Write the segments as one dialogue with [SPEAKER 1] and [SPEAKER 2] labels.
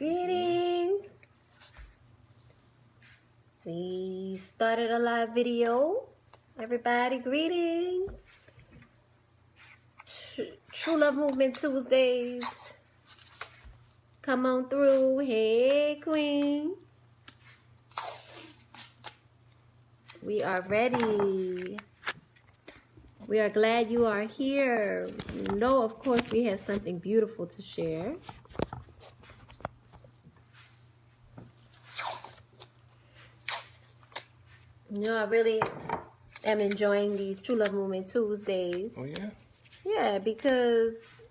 [SPEAKER 1] Greetings. We started a live video. Everybody, greetings. True Love Movement Tuesdays. Come on through. Hey, Queen. We are ready. We are glad you are here. You know, of course, we have something beautiful to share. You know, I really am enjoying these True Love Movement Tuesdays.
[SPEAKER 2] Oh, yeah?
[SPEAKER 1] Yeah, because,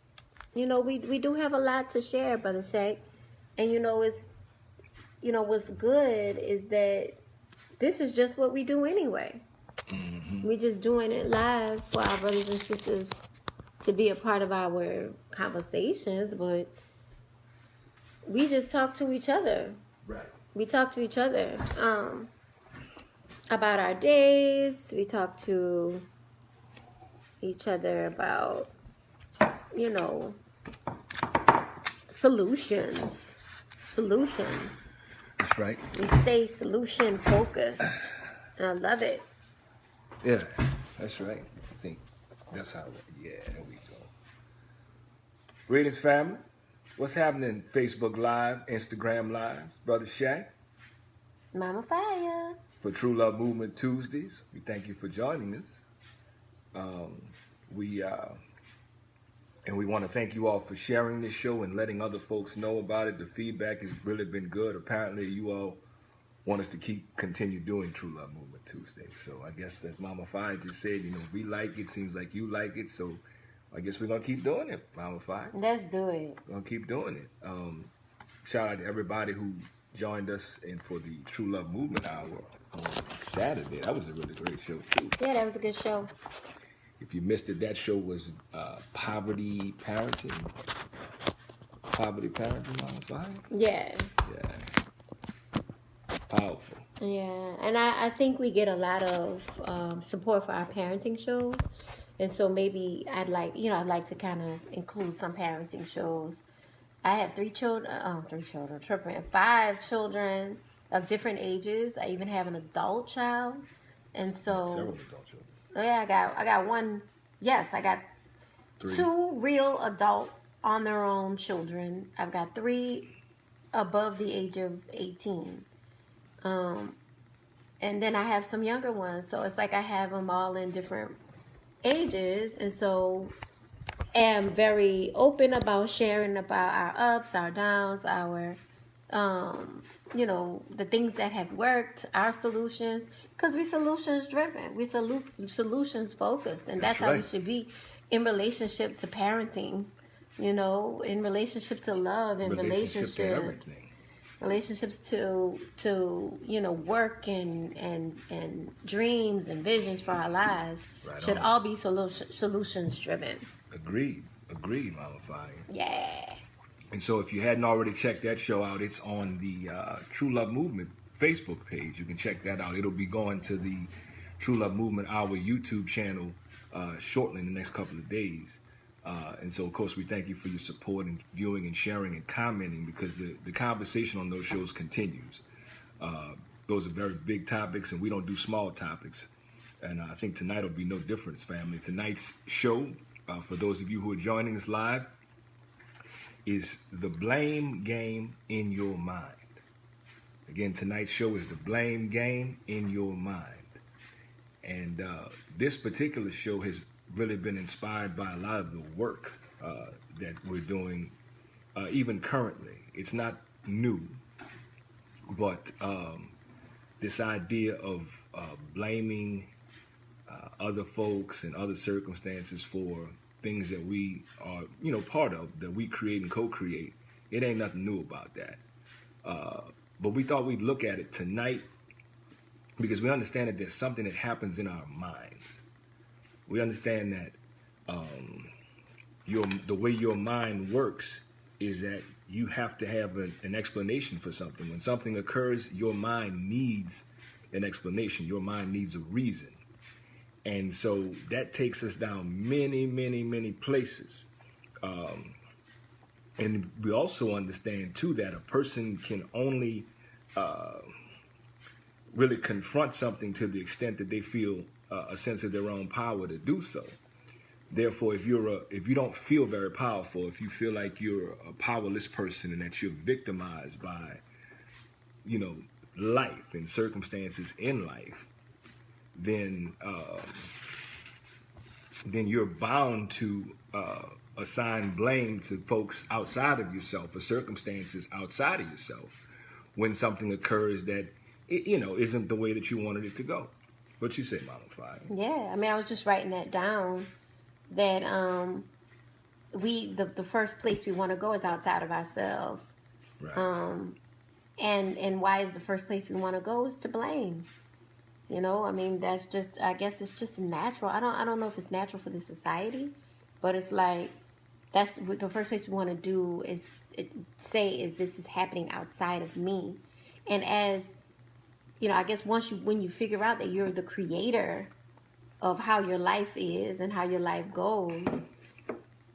[SPEAKER 1] you know, we do have a lot to share, Brother Shaq. And, what's good is that this is just what we do anyway.
[SPEAKER 2] Mm-hmm.
[SPEAKER 1] We're just doing it live for our brothers and sisters to be a part of our conversations, but we just talk to each other.
[SPEAKER 2] Right.
[SPEAKER 1] We talk to each other about our days. We talk to each other about, solutions.
[SPEAKER 2] That's right.
[SPEAKER 1] We stay solution focused. And I love it.
[SPEAKER 2] Yeah, that's right. I think that's how, yeah, there we go. Greetings, family. What's happening? Facebook Live, Instagram Live, Brother Shaq.
[SPEAKER 1] Mama Fire.
[SPEAKER 2] For True Love Movement Tuesdays, we thank you for joining us. And we want to thank you all for sharing this show and letting other folks know about it. The feedback has really been good. Apparently, you all want us to continue doing True Love Movement Tuesdays. So I guess as Mama Fire just said, we like it. Seems like you like it. So I guess we're going to keep doing it, Mama Fire.
[SPEAKER 1] Let's do it.
[SPEAKER 2] We're going to keep doing it. Shout out to everybody who joined us for the True Love Movement Hour on Saturday. That was a really great show, too.
[SPEAKER 1] Yeah, that was a good show.
[SPEAKER 2] If you missed it, that show was Poverty Parenting. Poverty Parenting, Mama Fire?
[SPEAKER 1] Yeah.
[SPEAKER 2] Yeah. Powerful.
[SPEAKER 1] Yeah, and I think we get a lot of support for our parenting shows. And so maybe I'd like to kind of include some parenting shows. I have 5 children of different ages. I even have an adult child. And so
[SPEAKER 2] Several adult children.
[SPEAKER 1] Oh yeah, I got one. Yes, I got
[SPEAKER 2] 3.
[SPEAKER 1] 2 real adult on their own children. I've got 3 above the age of 18. And then I have some younger ones. So it's like I have them all in different ages. And so am very open about sharing about our ups, our downs, our the things that have worked, our solutions, because we solutions driven, we solutions focused, and that's how we should be in relationship to parenting, in relationship to love, in relationships to work and dreams and visions for our lives should all be solutions driven.
[SPEAKER 2] Agreed, Mama Fire.
[SPEAKER 1] Yeah.
[SPEAKER 2] And so if you hadn't already checked that show out, it's on the True Love Movement Facebook page. You can check that out. It'll be going to the True Love Movement, our YouTube channel, shortly in the next couple of days. And so, of course, we thank you for your support and viewing and sharing and commenting, because the conversation on those shows continues. Those are very big topics, and we don't do small topics. And I think tonight will be no difference, family. Tonight's show, for those of you who are joining us live, is the blame game in your mind. Again, tonight's show is the blame game in your mind. And this particular show has really been inspired by a lot of the work that we're doing, even currently. It's not new, but this idea of blaming other folks and other circumstances for things that we are, part of, that we create and co-create, it ain't nothing new about that. But we thought we'd look at it tonight because we understand that there's something that happens in our minds. We understand that the way your mind works is that you have to have an explanation for something. When something occurs, your mind needs an explanation. Your mind needs a reason. And so that takes us down many, many, many places. And we also understand too that a person can only really confront something to the extent that they feel a sense of their own power to do so. Therefore, if you don't feel very powerful, if you feel like you're a powerless person and that you're victimized by, life and circumstances in life, then you're bound to assign blame to folks outside of yourself or circumstances outside of yourself when something occurs that isn't the way that you wanted it to go. What you say, Mama Fire?
[SPEAKER 1] Yeah, I mean, I was just writing that down. That the first place we want to go is outside of ourselves.
[SPEAKER 2] Right.
[SPEAKER 1] And why is the first place we want to go is to blame. I mean, that's just, I guess it's just natural. I don't know if it's natural for the society, but it's like that's the first place we want to do is this is happening outside of me. And as I guess when you figure out that you're the creator of how your life is and how your life goes,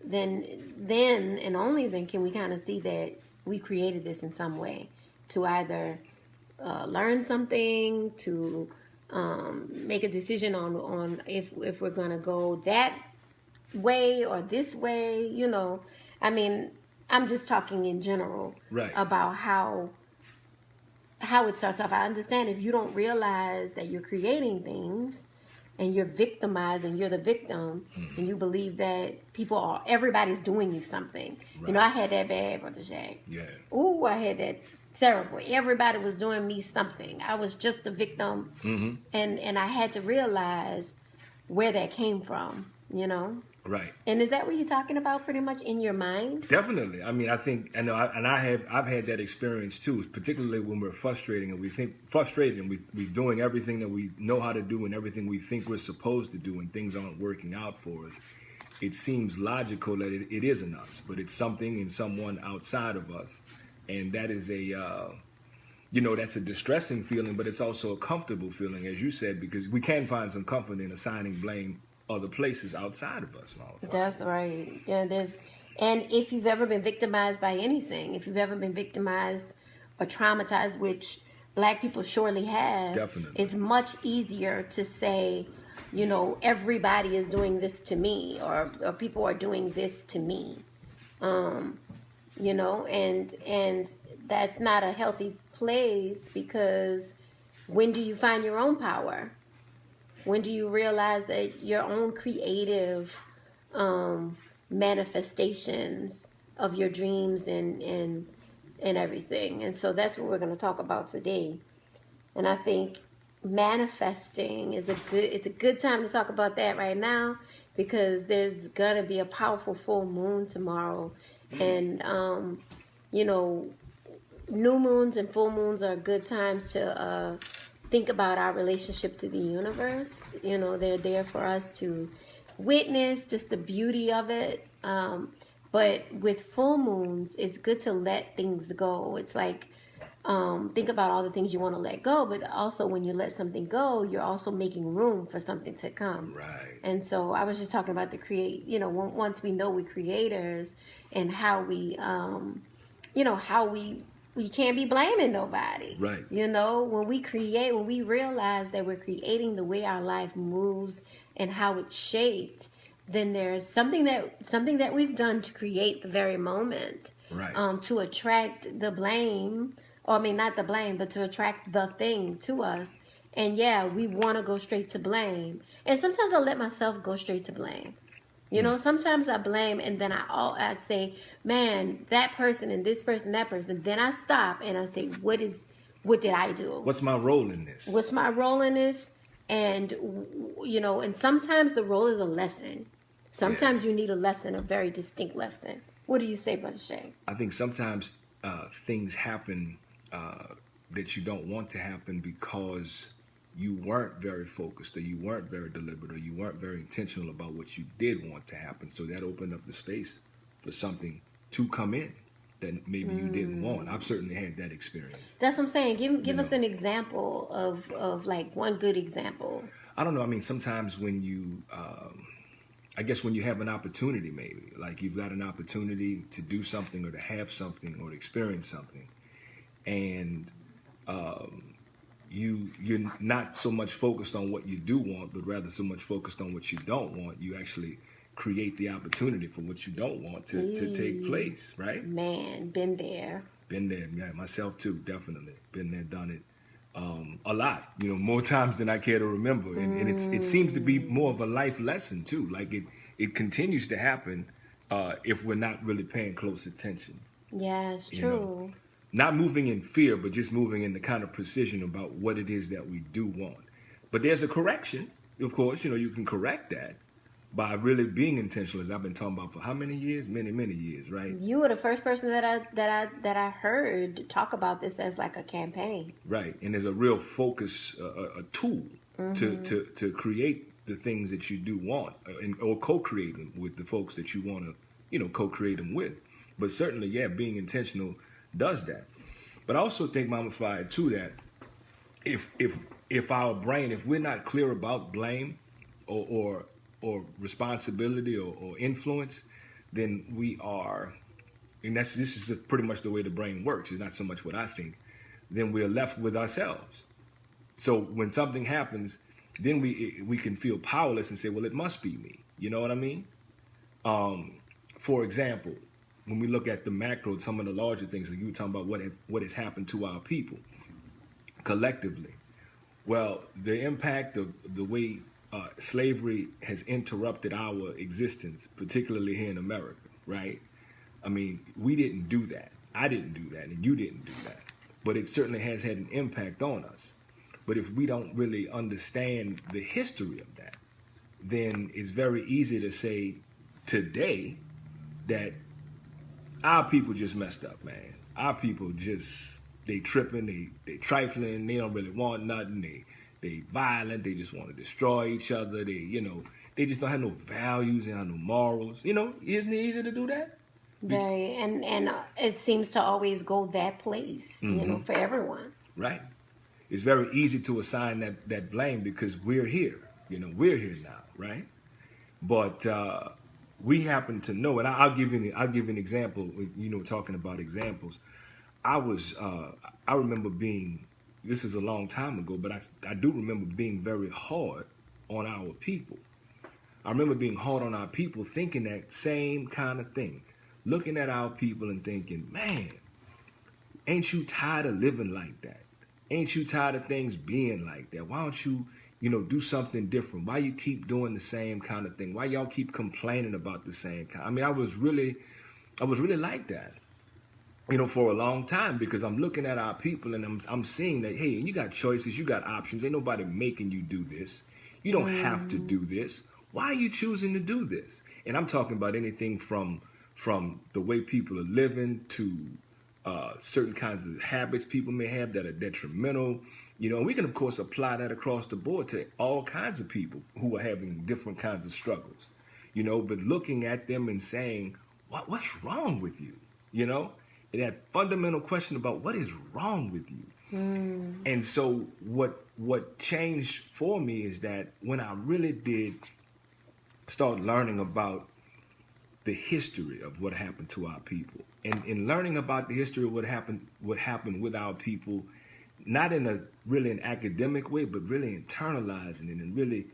[SPEAKER 1] then and only then can we kind of see that we created this in some way to either learn something, to make a decision on if we're going to go that way or this way. I mean, I'm just talking in general about how it starts off. I understand if you don't realize that you're creating things and you're victimized and you're the victim, and you believe that everybody's doing you something.
[SPEAKER 2] Right.
[SPEAKER 1] I had that bad, Brother Shaq.
[SPEAKER 2] Yeah.
[SPEAKER 1] Ooh, I had that terrible. Everybody was doing me something. I was just the victim.
[SPEAKER 2] Mm-hmm.
[SPEAKER 1] And I had to realize where that came from,
[SPEAKER 2] Right.
[SPEAKER 1] And is that what you're talking about pretty much in your mind?
[SPEAKER 2] Definitely. I mean, I've had that experience too, particularly when we're frustrated and we're doing everything that we know how to do and everything we think we're supposed to do and things aren't working out for us. It seems logical that it isn't us, but it's something and someone outside of us. And that is that's a distressing feeling, but it's also a comfortable feeling, as you said, because we can find some comfort in assigning blame other places outside of us.
[SPEAKER 1] That's right. Yeah, and if you've ever been victimized by anything, if you've ever been victimized or traumatized, which Black people surely have,
[SPEAKER 2] definitely,
[SPEAKER 1] it's much easier to say, everybody is doing this to me, or people are doing this to me, and that's not a healthy place, because when do you find your own power? When do you realize that your own creative manifestations of your dreams and everything? And so that's what we're going to talk about today. And I think manifesting it's a good time to talk about that right now, because there's going to be a powerful full moon tomorrow. And, new moons and full moons are good times to think about our relationship to the universe. They're there for us to witness just the beauty of it. But with full moons, it's good to let things go. It's like, think about all the things you want to let go, but also when you let something go, you're also making room for something to come.
[SPEAKER 2] Right.
[SPEAKER 1] And so I was just talking about once we know we're creators, and how we, how we can't be blaming nobody.
[SPEAKER 2] Right.
[SPEAKER 1] When we realize that we're creating the way our life moves and how it's shaped, then there's something that we've done to create the very moment.
[SPEAKER 2] Right.
[SPEAKER 1] To attract the blame, or I mean not the blame, but to attract the thing to us. And yeah, we want to go straight to blame. And sometimes I let myself go straight to blame. Sometimes I blame, and then I'd say, man, that person and this person, that person. Then I stop and I say, what did I do?
[SPEAKER 2] What's my role in this?
[SPEAKER 1] What's my role in this? And, and sometimes the role is a lesson. Sometimes you need a lesson, a very distinct lesson. What do you say, Brother Shay?
[SPEAKER 2] I think sometimes things happen that you don't want to happen because you weren't very focused, or you weren't very deliberate, or you weren't very intentional about what you did want to happen. So that opened up the space for something to come in that maybe you didn't want. I've certainly had that experience.
[SPEAKER 1] That's what I'm saying. Give us an example of like one good example.
[SPEAKER 2] I don't know. I mean, sometimes when you, I guess when you have an opportunity, maybe like you've got an opportunity to do something or to have something or to experience something, and you're not so much focused on what you do want, but rather so much focused on what you don't want. You actually create the opportunity for what you don't want to take place, right?
[SPEAKER 1] Man, been there.
[SPEAKER 2] Been there, yeah, myself too, definitely. Been there, done it. A lot, more times than I care to remember, and it seems to be more of a life lesson too. Like it continues to happen if we're not really paying close attention.
[SPEAKER 1] Yeah, it's
[SPEAKER 2] You know,
[SPEAKER 1] true.
[SPEAKER 2] not moving in fear, but just moving in the kind of precision about what it is that we do want. But there's a correction, of course. You can correct that by really being intentional, as I've been talking about for how many years? Many years, right?
[SPEAKER 1] You were the first person that I heard talk about this as like a campaign.
[SPEAKER 2] Right, and there's a real focus, a tool to create the things that you do want, or co-create them with the folks that you want to, co-create them with. But certainly, yeah, being intentional does that. But I also think, Mama Fire, too, that if our brain, if we're not clear about blame or responsibility or influence, then we are, and this is pretty much the way the brain works. It's not so much what I think. Then we're left with ourselves. So when something happens, then we can feel powerless and say, well, it must be me. You know what I mean? For example, when we look at the macro, some of the larger things, like you were talking about what has happened to our people collectively. Well, the impact of the way slavery has interrupted our existence, particularly here in America, right? I mean, we didn't do that. I didn't do that, and you didn't do that. But it certainly has had an impact on us. But if we don't really understand the history of that, then it's very easy to say today that our people just messed up, man. Our people just, they tripping, they trifling, they don't really want nothing, they violent, they just want to destroy each other, they just don't have no values, they don't have no morals. Isn't it easy to do that?
[SPEAKER 1] Very, and it seems to always go that place, for everyone.
[SPEAKER 2] Right. It's very easy to assign that blame because we're here. We're here now, right? But we happen to know, and I'll give you an example. Talking about examples, I remember being. This is a long time ago, but I do remember being very hard on our people. I remember being hard on our people, thinking that same kind of thing, looking at our people and thinking, man, ain't you tired of living like that? Ain't you tired of things being like that? Why don't you, do something different? Why you keep doing the same kind of thing? Why y'all keep complaining about the same kind? I mean, I was really like that, for a long time, because I'm looking at our people and I'm seeing that, hey, you got choices, you got options. Ain't nobody making you do this. You don't have to do this. Why are you choosing to do this? And I'm talking about anything from the way people are living to certain kinds of habits people may have that are detrimental. And we can, of course, apply that across the board to all kinds of people who are having different kinds of struggles, but looking at them and saying, what's wrong with you? And that fundamental question about what is wrong with you. And so what changed for me is that when I really did start learning about the history of what happened to our people, and in learning about the history of what happened with our people, not in a really an academic way, but really internalizing it and really,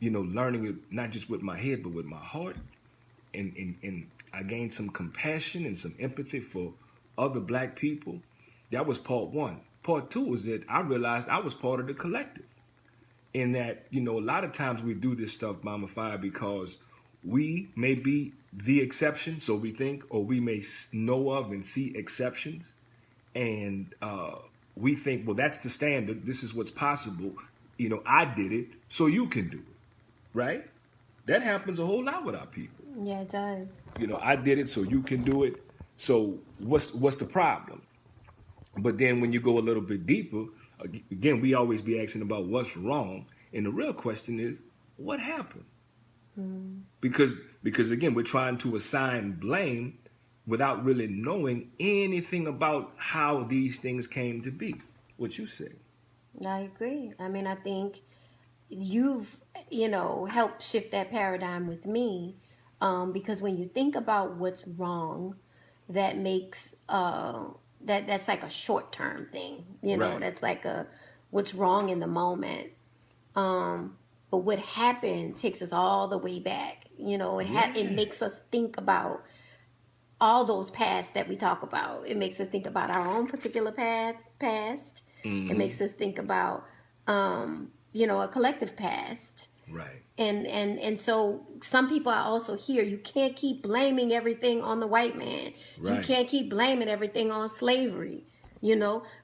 [SPEAKER 2] learning it not just with my head but with my heart, and I gained some compassion and some empathy for other black people. That was part one. Part two was that I realized I was part of the collective, in that a lot of times we do this stuff, Mama Fire, because we may be the exception, so we think, or we may know of and see exceptions, and we think, well, that's the standard. This is what's possible. I did it, so you can do it, right? That happens a whole lot with our people.
[SPEAKER 1] Yeah, it does.
[SPEAKER 2] I did it, so you can do it. So what's the problem? But then when you go a little bit deeper, again, we always be asking about what's wrong, and the real question is, what happened? Because again, we're trying to assign blame without really knowing anything about how these things came to be. What you say?
[SPEAKER 1] I agree. I mean, I think you've, helped shift that paradigm with me, because when you think about what's wrong, that makes that's like a short term thing.
[SPEAKER 2] Right.
[SPEAKER 1] That's like a what's wrong in the moment. But what happened takes us all the way back. It
[SPEAKER 2] Yeah.
[SPEAKER 1] makes us think about all those pasts that we talk about. It makes us think about our own particular past. It
[SPEAKER 2] Mm-hmm.
[SPEAKER 1] makes us think about a collective past.
[SPEAKER 2] Right.
[SPEAKER 1] And so some people I also hear, you can't keep blaming everything on the white man. You
[SPEAKER 2] Right.
[SPEAKER 1] can't keep blaming everything on slavery,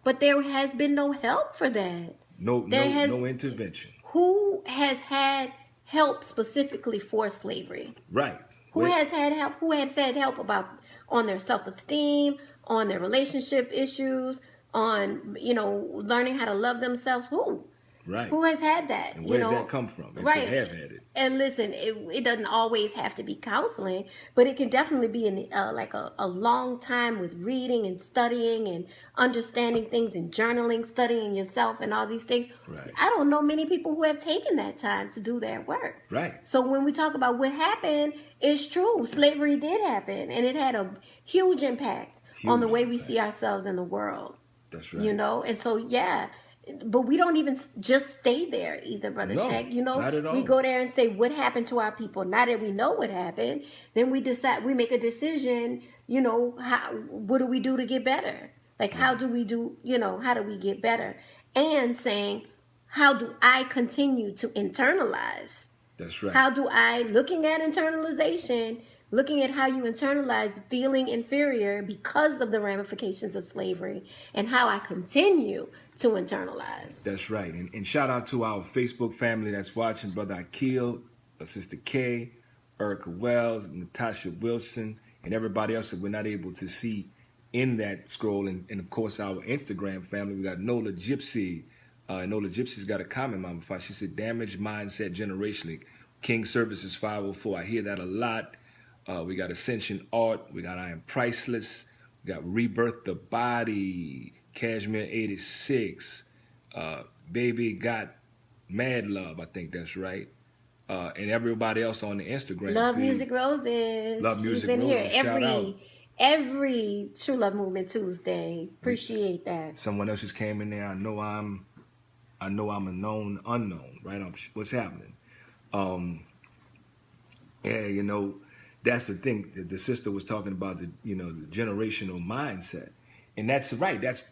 [SPEAKER 1] But there has been no help for that.
[SPEAKER 2] No,
[SPEAKER 1] There
[SPEAKER 2] no,
[SPEAKER 1] has
[SPEAKER 2] no intervention.
[SPEAKER 1] Who has had help specifically for slavery?
[SPEAKER 2] Right.
[SPEAKER 1] Who
[SPEAKER 2] Wait.
[SPEAKER 1] has had help? Who has had help about on their self-esteem, on their relationship issues, on learning how to love themselves? Who?
[SPEAKER 2] Right.
[SPEAKER 1] Who has had that?
[SPEAKER 2] And where's that come from? If they have
[SPEAKER 1] Right.
[SPEAKER 2] had it.
[SPEAKER 1] And listen, it doesn't always have to be counseling, but it can definitely be like a long time with reading and studying and understanding things and journaling, studying yourself and all these things.
[SPEAKER 2] Right.
[SPEAKER 1] I don't know many people who have taken that time to do that work.
[SPEAKER 2] Right.
[SPEAKER 1] So when we talk about what happened, it's true. Slavery did happen, and it had a huge impact on the
[SPEAKER 2] Huge
[SPEAKER 1] way we
[SPEAKER 2] impact.
[SPEAKER 1] see ourselves in the world.
[SPEAKER 2] That's right.
[SPEAKER 1] And so yeah, but we don't even just stay there either, Brother
[SPEAKER 2] No,
[SPEAKER 1] Shaq.
[SPEAKER 2] not at all.
[SPEAKER 1] We go there and say what happened to our people. Now that we know what happened, then we make a decision. What do we do to get better? Like how do we get better? And saying, how do I continue to internalize?
[SPEAKER 2] That's right.
[SPEAKER 1] How do I, looking at internalization, looking at how you internalize feeling inferior because of the ramifications of slavery, and how I continue to internalize.
[SPEAKER 2] That's right. And shout out to our Facebook family that's watching, Brother Akil, Sister Kay, Erica Wells, Natasha Wilson, and everybody else that we're not able to see in that scroll. And of course, our Instagram family. We got Nola Gypsy. Nola Gypsy's got a comment, Mama Fi. She said, damaged mindset generationally. King Services 504. I hear that a lot. We got Ascension Art. We got I Am Priceless. We got Rebirth the Body. Cashmere 86. Baby Got Mad Love. I think that's right. And everybody else on the Instagram
[SPEAKER 1] Love
[SPEAKER 2] feed.
[SPEAKER 1] Music Roses.
[SPEAKER 2] Love Music
[SPEAKER 1] She's been
[SPEAKER 2] Roses.
[SPEAKER 1] here
[SPEAKER 2] Shout out.
[SPEAKER 1] every True Love Movement Tuesday. Appreciate that.
[SPEAKER 2] Someone else just came in there. I know I'm a known unknown, right? What's happening? Yeah, that's the thing. The sister was talking about the generational mindset, and that's right. That's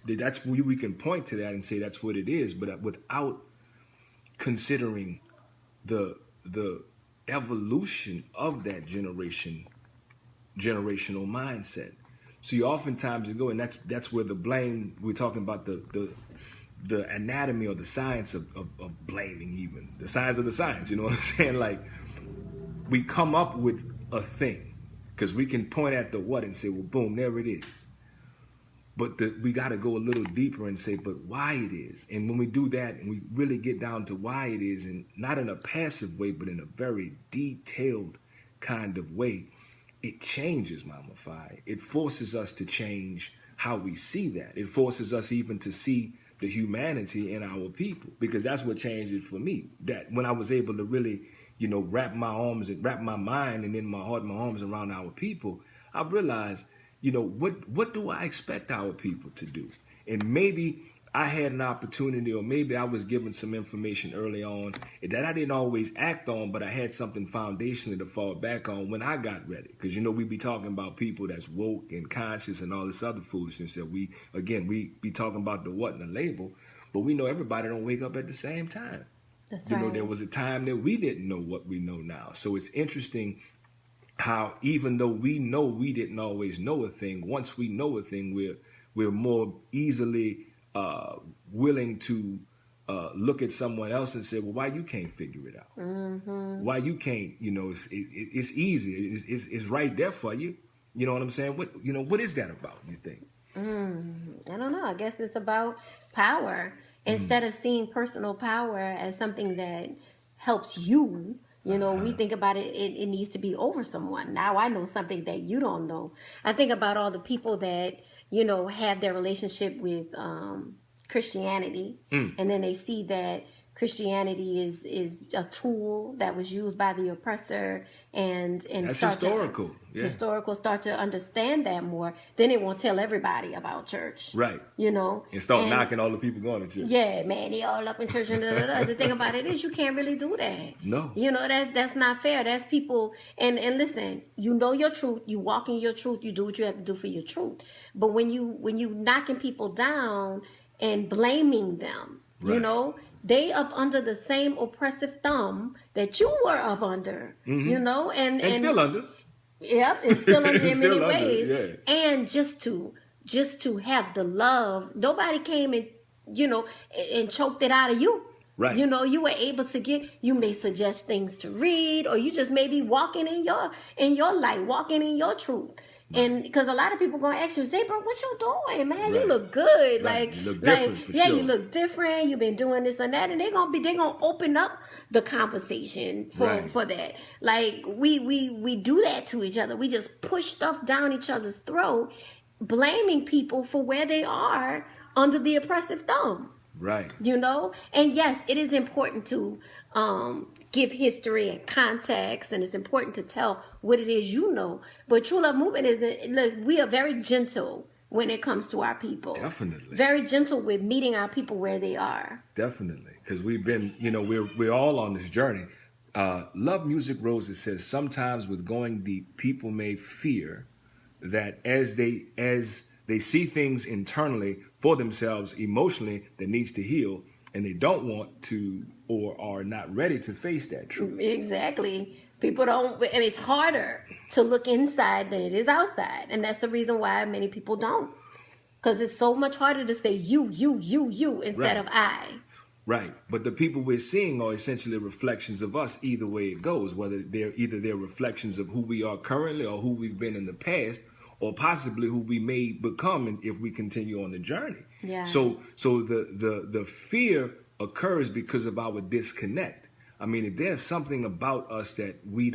[SPEAKER 2] where we can point to that and say that's what it is, but without considering the evolution of that generational mindset. So you oftentimes go, and that's where the blame. We're talking about the anatomy or the science of blaming, even the science of the science. You know what I'm saying? Like, we come up with a thing because we can point at the what and say, well, boom, there it is. But we got to go a little deeper and say, but why it is. And when we do that and we really get down to why it is, and not in a passive way, but in a very detailed kind of way, it changes, Mama Fi. It forces us to change how we see that. It forces us even to see the humanity in our people, because that's what changed it for me. That when I was able to really, wrap my mind and in my heart, my arms around our people, I realized, what do I expect our people to do? And maybe I had an opportunity, or maybe I was given some information early on that I didn't always act on, but I had something foundationally to fall back on when I got ready. Because, we be talking about people that's woke and conscious and all this other foolishness that we be talking about the what and the label, but we know everybody don't wake up at the same time.
[SPEAKER 1] That's right.
[SPEAKER 2] There was a time that we didn't know what we know now. So it's interesting how even though we know we didn't always know a thing, once we know a thing, we're more easily willing to look at someone else and say, well, why you can't figure it out?
[SPEAKER 1] Mm-hmm.
[SPEAKER 2] Why you can't, it's easy. It's right there for you. You know what I'm saying? What is that about, you think?
[SPEAKER 1] I don't know. I guess it's about power. Instead of seeing personal power as something that helps you, we think about it needs to be over someone. Now I know something that you don't know. I think about all the people that, have their relationship with Christianity, and then they see that Christianity is a tool that was used by the oppressor, and
[SPEAKER 2] That's
[SPEAKER 1] start
[SPEAKER 2] historical.
[SPEAKER 1] historical, start to understand that more, then it won't tell everybody about church.
[SPEAKER 2] Right.
[SPEAKER 1] You know?
[SPEAKER 2] And start knocking all the people going to church.
[SPEAKER 1] Yeah, man, they all up in church and The thing about it is you can't really do that.
[SPEAKER 2] No.
[SPEAKER 1] You know, that's not fair. That's people, and listen, you know your truth, you walk in your truth, you do what you have to do for your truth. But when you knocking people down and blaming them, you
[SPEAKER 2] Right.
[SPEAKER 1] know, they up under the same oppressive thumb that you were up under, you know, and
[SPEAKER 2] still under.
[SPEAKER 1] Yep, it's still under in many
[SPEAKER 2] Still under,
[SPEAKER 1] ways.
[SPEAKER 2] yeah.
[SPEAKER 1] And just to have the love, nobody came and, you know, and choked it out of you.
[SPEAKER 2] Right.
[SPEAKER 1] You know, you were able to you may suggest things to read, or you just may be walking in your light, walking in your truth. Right. And because a lot of people gonna ask you, say, bro, what you doing, man?
[SPEAKER 2] Right.
[SPEAKER 1] You look good.
[SPEAKER 2] Right.
[SPEAKER 1] Like,
[SPEAKER 2] you look different, for
[SPEAKER 1] yeah,
[SPEAKER 2] sure.
[SPEAKER 1] you look different. You've been doing this and that, and they're gonna open up the conversation for that. Like we do that to each other. We just push stuff down each other's throat, blaming people for where they are under the oppressive thumb.
[SPEAKER 2] Right.
[SPEAKER 1] You know? And yes, it is important to give history and context, and it's important to tell what it is you know. But True Love Movement look, we are very gentle when it comes to our people.
[SPEAKER 2] Definitely.
[SPEAKER 1] Very gentle with meeting our people where they are.
[SPEAKER 2] Definitely. Because we've been, you know, we're all on this journey. Love Music Roses says, sometimes with going deep, people may fear that as they see things internally for themselves emotionally that needs to heal, and they don't want to or are not ready to face that truth.
[SPEAKER 1] Exactly. People don't, and it's harder to look inside than it is outside. And that's the reason why many people don't. Because it's so much harder to say you instead of I.
[SPEAKER 2] Right. But the people we're seeing are essentially reflections of us either way it goes, whether they're reflections of who we are currently or who we've been in the past, or possibly who we may become if we continue on the journey.
[SPEAKER 1] Yeah.
[SPEAKER 2] So the fear occurs because of our disconnect. I mean, if there's something about us that we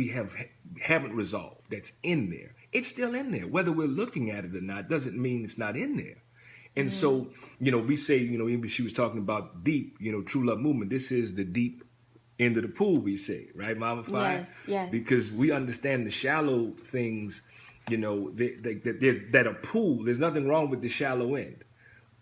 [SPEAKER 2] haven't resolved, that's in there, it's still in there. Whether we're looking at it or not doesn't mean it's not in there. And so, you know, we say, you know, even she was talking about deep, you know, True Love Movement. This is the deep end of the pool, we say, right, Mama Fi?
[SPEAKER 1] Yes.
[SPEAKER 2] Because we understand the shallow things, you know, that a pool, there's nothing wrong with the shallow end.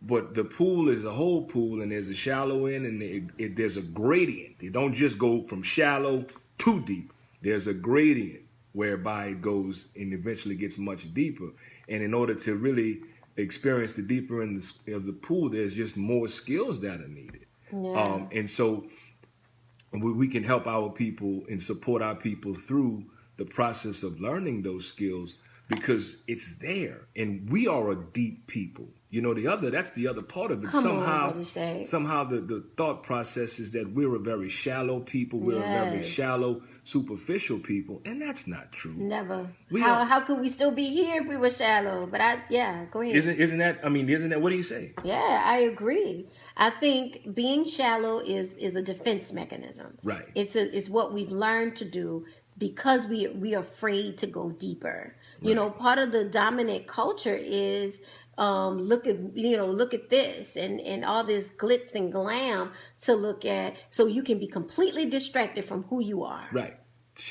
[SPEAKER 2] But the pool is a whole pool, and there's a shallow end, and there's a gradient. It don't just go from shallow to deep. There's a gradient whereby it goes and eventually gets much deeper. And in order to really experience the deeper end of the pool, there's just more skills that are needed.
[SPEAKER 1] Yeah.
[SPEAKER 2] And so we can help our people and support our people through the process of learning those skills, because it's there, and we are a deep people. You know, that's the other part of it. Somehow the thought process is that we're a very shallow people. We're a very shallow, superficial people, and that's not true.
[SPEAKER 1] Never. How could we still be here if we were shallow? But go ahead.
[SPEAKER 2] Isn't that, what do you say?
[SPEAKER 1] Yeah, I agree. I think being shallow is a defense mechanism.
[SPEAKER 2] Right.
[SPEAKER 1] It's what we've learned to do because we are afraid to go deeper. Right. You know, part of the dominant culture is look at this and all this glitz and glam to look at, so you can be completely distracted from who you are.
[SPEAKER 2] Right.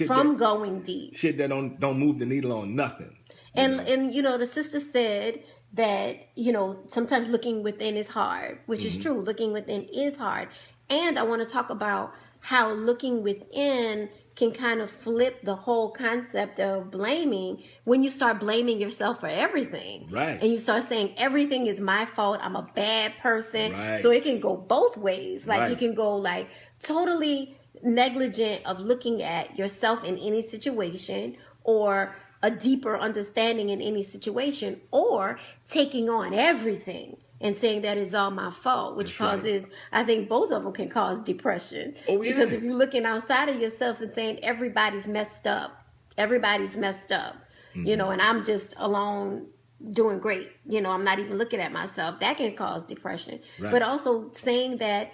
[SPEAKER 1] Going deep.
[SPEAKER 2] Shit that don't move the needle on nothing.
[SPEAKER 1] And you know, the sister said that, you know, sometimes looking within is hard, which is true. Looking within is hard. And I want to talk about how looking within can kind of flip the whole concept of blaming when you start blaming yourself for everything.
[SPEAKER 2] Right.
[SPEAKER 1] And you start saying everything is my fault. I'm a bad person.
[SPEAKER 2] Right.
[SPEAKER 1] So it can go both ways. Like you
[SPEAKER 2] Right.
[SPEAKER 1] can go like totally negligent of looking at yourself in any situation, or a deeper understanding in any situation, or taking on everything and saying that is all my fault, which causes, I think both of them can cause depression.
[SPEAKER 2] Oh, yeah.
[SPEAKER 1] Because if you're looking outside of yourself and saying everybody's messed up, you know, and I'm just alone doing great, you know, I'm not even looking at myself, that can cause depression.
[SPEAKER 2] Right.
[SPEAKER 1] But also saying that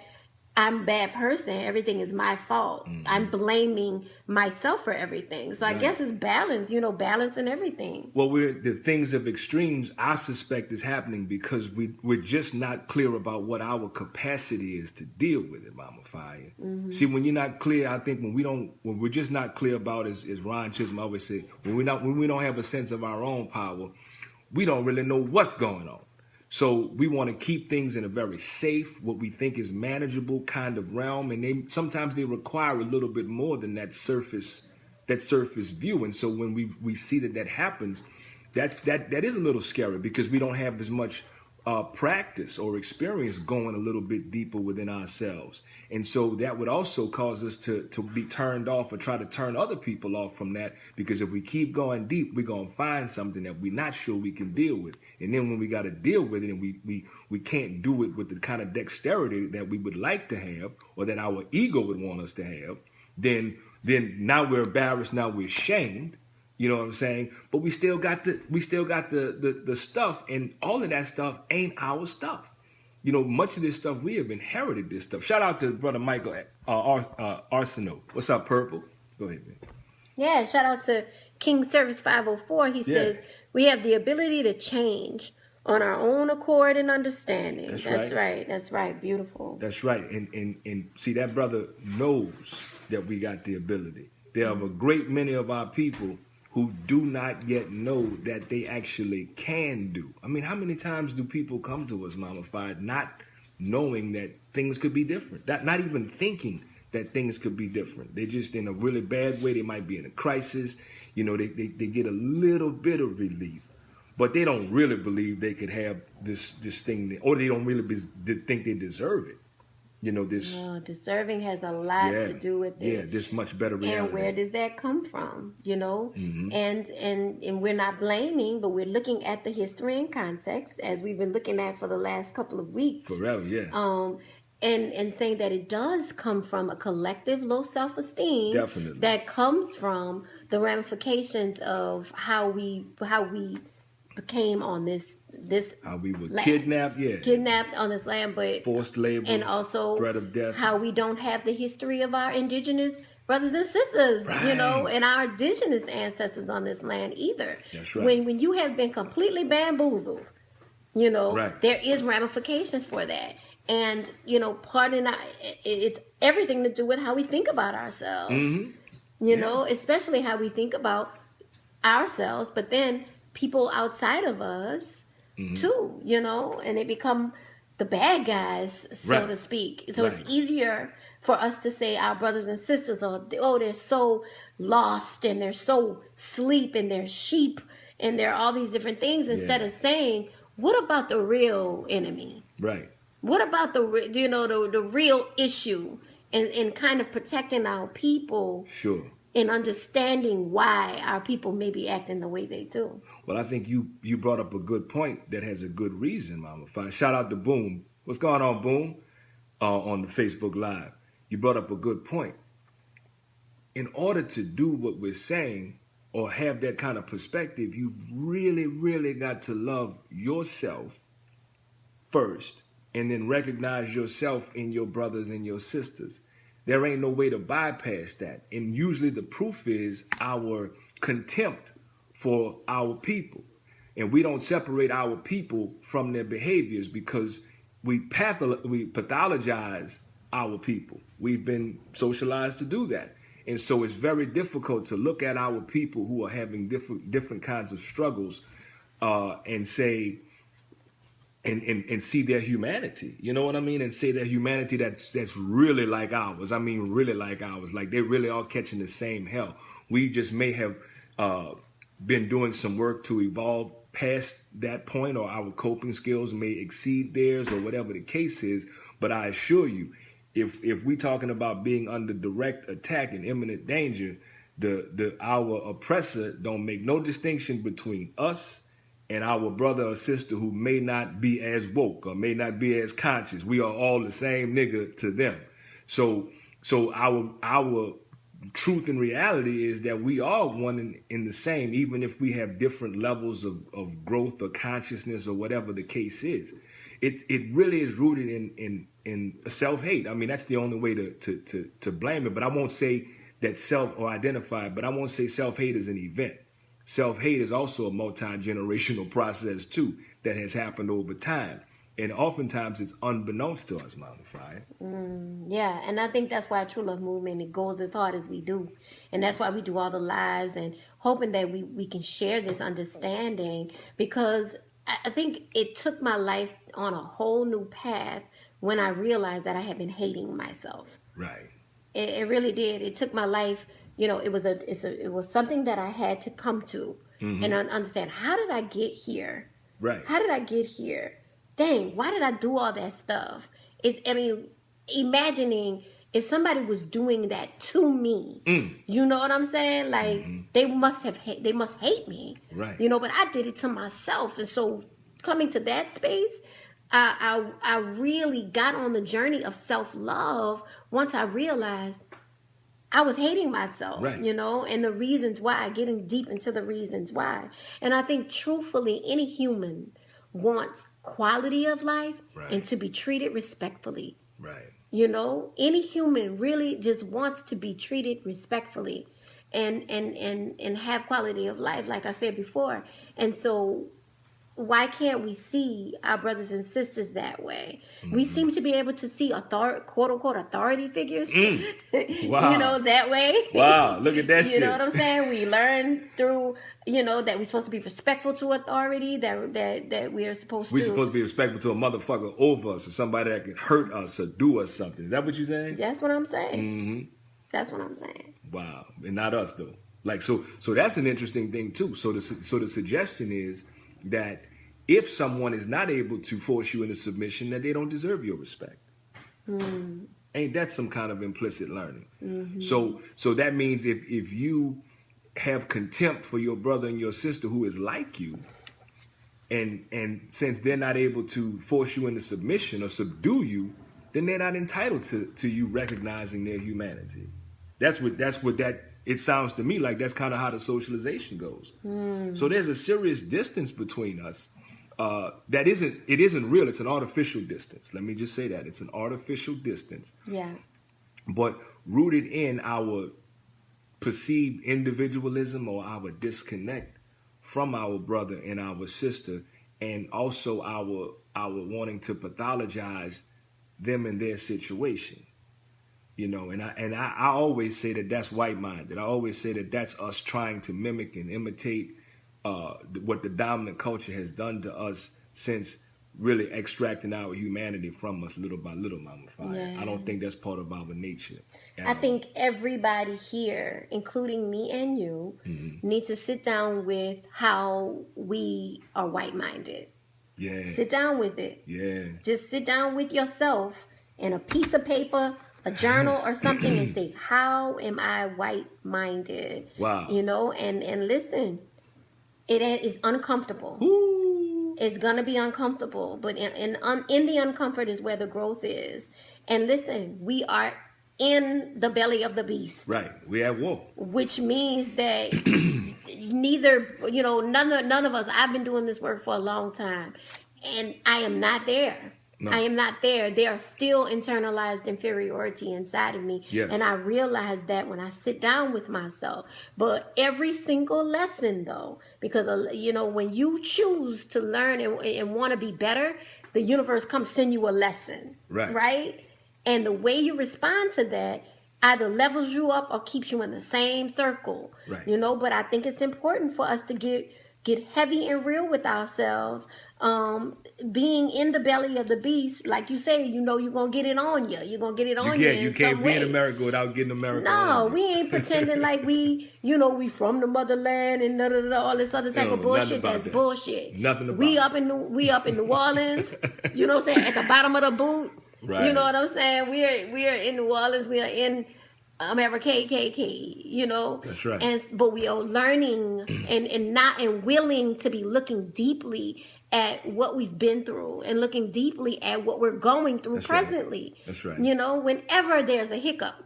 [SPEAKER 1] I'm a bad person. Everything is my fault. I'm blaming myself for everything. So I guess it's balance, balance in everything.
[SPEAKER 2] Well, the things of extremes, I suspect, is happening because we're just not clear about what our capacity is to deal with it, Mama Fire. See, when you're not clear, I think when we're just not clear about, as Ron Chisholm always said, when we don't have a sense of our own power, we don't really know what's going on. So we want to keep things in a very safe, what we think is manageable kind of realm, and sometimes they require a little bit more than that surface view. And so when we see that happens, that is a little scary because we don't have as much practice or experience going a little bit deeper within ourselves. And so that would also cause us to be turned off or try to turn other people off from that, because if we keep going deep, we're going to find something that we're not sure we can deal with. And then when we got to deal with it and we can't do it with the kind of dexterity that we would like to have or that our ego would want us to have, then now we're embarrassed, now we're ashamed. You know what I'm saying? But we still got the stuff, and all of that stuff ain't our stuff. Much of this stuff we have inherited this stuff. Shout out to Brother Michael Arsenault. What's up, Purple? Go ahead, man.
[SPEAKER 1] Yeah, shout out to King Service 504. He says we have the ability to change on our own accord and understanding. That's right. That's right. Beautiful.
[SPEAKER 2] That's right. And see, that brother knows that we got the ability. There are a great many of our people who do not yet know that they actually can do. I mean, how many times do people come to us, Mama Fire, not knowing that things could be different, not even thinking that things could be different? They're just in a really bad way. They might be in a crisis. They get a little bit of relief, but they don't really believe they could have this thing, or they don't really think they deserve it.
[SPEAKER 1] Deserving has a lot to do with it.
[SPEAKER 2] Yeah, this much better reality.
[SPEAKER 1] And where does that come from? And we're not blaming, but we're looking at the history and context, as we've been looking at for the last couple of weeks.
[SPEAKER 2] Forever, yeah.
[SPEAKER 1] And saying that it does come from a collective low self-esteem.
[SPEAKER 2] Definitely.
[SPEAKER 1] That comes from the ramifications of how we became on this
[SPEAKER 2] how we were
[SPEAKER 1] land.
[SPEAKER 2] kidnapped
[SPEAKER 1] on this land, but
[SPEAKER 2] forced labor,
[SPEAKER 1] and also
[SPEAKER 2] threat of death.
[SPEAKER 1] How we don't have the history of our indigenous brothers and sisters, and our indigenous ancestors on this land either.
[SPEAKER 2] That's right.
[SPEAKER 1] When you have been completely bamboozled, there is ramifications for that. And it's everything to do with how we think about ourselves. Especially how we think about ourselves, but then people outside of us too, and they become the bad guys, so to speak. So it's easier for us to say our brothers and sisters they're so lost and they're so asleep and they're sheep and they're all these different things, instead of saying, what about the real enemy?
[SPEAKER 2] Right.
[SPEAKER 1] What about the real issue, and kind of protecting our people?
[SPEAKER 2] Sure.
[SPEAKER 1] And understanding why our people may be acting the way they do.
[SPEAKER 2] Well, I think you brought up a good point that has a good reason, Mama Fire. Shout out to Boom. What's going on, Boom? On the Facebook Live. You brought up a good point. In order to do what we're saying or have that kind of perspective, you've really, really got to love yourself first, and then recognize yourself in your brothers and your sisters. There ain't no way to bypass that. And usually the proof is our contempt for our people. And we don't separate our people from their behaviors because we pathologize our people. We've been socialized to do that. And so it's very difficult to look at our people who are having different kinds of struggles and say, and see their humanity, you know what I mean? And say their humanity that's really like ours. I mean, really like ours. Like they really are catching the same hell. We just may have been doing some work to evolve past that point, or our coping skills may exceed theirs, or whatever the case is. But I assure you, if we talking about being under direct attack and imminent danger, our oppressor don't make no distinction between us and our brother or sister who may not be as woke or may not be as conscious. We are all the same nigga to them. So our truth and reality is that we are one in the same, even if we have different levels of growth or consciousness or whatever the case is. it really is rooted in self-hate. I mean, that's the only way to blame it. But I won't say that self or identify it, but I won't say self-hate is an event. Self-hate is also a multi-generational process too that has happened over time. And oftentimes it's unbeknownst to us, Mama Fire.
[SPEAKER 1] Yeah, and I think that's why True Love Movement, it goes as hard as we do. And that's why we do all the lives and hoping that we can share this understanding, because I think it took my life on a whole new path when I realized that I had been hating myself.
[SPEAKER 2] Right.
[SPEAKER 1] It really did. It took my life, it was something that I had to come to and understand, how did I get here?
[SPEAKER 2] Right.
[SPEAKER 1] How did I get here? Dang, why did I do all that stuff? Imagining if somebody was doing that to me, you know what I'm saying? Like, they must hate me,
[SPEAKER 2] right?
[SPEAKER 1] But I did it to myself. And so coming to that space, I really got on the journey of self-love once I realized I was hating myself,
[SPEAKER 2] right.
[SPEAKER 1] And the reasons why, getting deep into the reasons why. And I think truthfully, any human wants quality of life, right, and to be treated respectfully.
[SPEAKER 2] Right.
[SPEAKER 1] Any human really just wants to be treated respectfully and have quality of life, like I said before. And so why can't we see our brothers and sisters that way? We seem to be able to see quote unquote authority figures,
[SPEAKER 2] wow,
[SPEAKER 1] that way.
[SPEAKER 2] Wow, look at that shit.
[SPEAKER 1] You know what I'm saying? We learn through, that we're supposed to be respectful to authority, that we are supposed to.
[SPEAKER 2] We're supposed to be respectful to a motherfucker over us, or somebody that can hurt us or do us something. Is that what you're saying?
[SPEAKER 1] That's what I'm saying. That's what I'm saying.
[SPEAKER 2] Wow, and not us though. Like so that's an interesting thing too. So the suggestion is that if someone is not able to force you into submission, that they don't deserve your respect. Ain't that some kind of implicit learning? So that means if you have contempt for your brother and your sister who is like you, and since they're not able to force you into submission or subdue you, then they're not entitled to you recognizing their humanity. That's what it sounds to me like. That's kind of how the socialization goes. So there's a serious distance between us. It isn't real. It's an artificial distance. Let me just say that. It's an artificial distance.
[SPEAKER 1] Yeah.
[SPEAKER 2] But rooted in our perceived individualism or our disconnect from our brother and our sister, and also our wanting to pathologize them and their situation. And I always say that that's white-minded. I always say that that's us trying to mimic and imitate what the dominant culture has done to us since really extracting our humanity from us little by little, Mama Fire.
[SPEAKER 1] Yeah.
[SPEAKER 2] I don't think that's part of our nature.
[SPEAKER 1] I think everybody here, including me and you, need to sit down with how we are white-minded.
[SPEAKER 2] Yeah.
[SPEAKER 1] Sit down with it.
[SPEAKER 2] Yeah.
[SPEAKER 1] Just sit down with yourself and a piece of paper, a journal or something, and say, how am I white-minded?
[SPEAKER 2] Wow.
[SPEAKER 1] And listen, it is uncomfortable.
[SPEAKER 2] Ooh.
[SPEAKER 1] It's gonna be uncomfortable, but in the uncomfort is where the growth is. And listen, we are in the belly of the beast.
[SPEAKER 2] Right, we at war.
[SPEAKER 1] Which means that none of us. I've been doing this work for a long time, and I am not there. No. I am not there. There are still internalized inferiority inside of me.
[SPEAKER 2] Yes.
[SPEAKER 1] And I realize that when I sit down with myself. But every single lesson, though, because, when you choose to learn and want to be better, the universe comes send you a lesson.
[SPEAKER 2] Right.
[SPEAKER 1] Right? And the way you respond to that either levels you up or keeps you in the same circle.
[SPEAKER 2] Right.
[SPEAKER 1] But I think it's important for us to get heavy and real with ourselves. Being in the belly of the beast, like you say, you're gonna get it on you. You're gonna get it on you.
[SPEAKER 2] You can't be in America without getting America.
[SPEAKER 1] No, we ain't pretending like we from the motherland and all this other type of bullshit. That's that. Bullshit.
[SPEAKER 2] Nothing about
[SPEAKER 1] we up in New Orleans. You know what I'm saying? At the bottom of the boot.
[SPEAKER 2] Right.
[SPEAKER 1] You know what I'm saying? We are in New Orleans. We are in America, KKK,
[SPEAKER 2] That's right.
[SPEAKER 1] But we are learning and willing to be looking deeply at what we've been through and looking deeply at what we're going through presently.
[SPEAKER 2] Right. That's right.
[SPEAKER 1] Whenever there's a hiccup,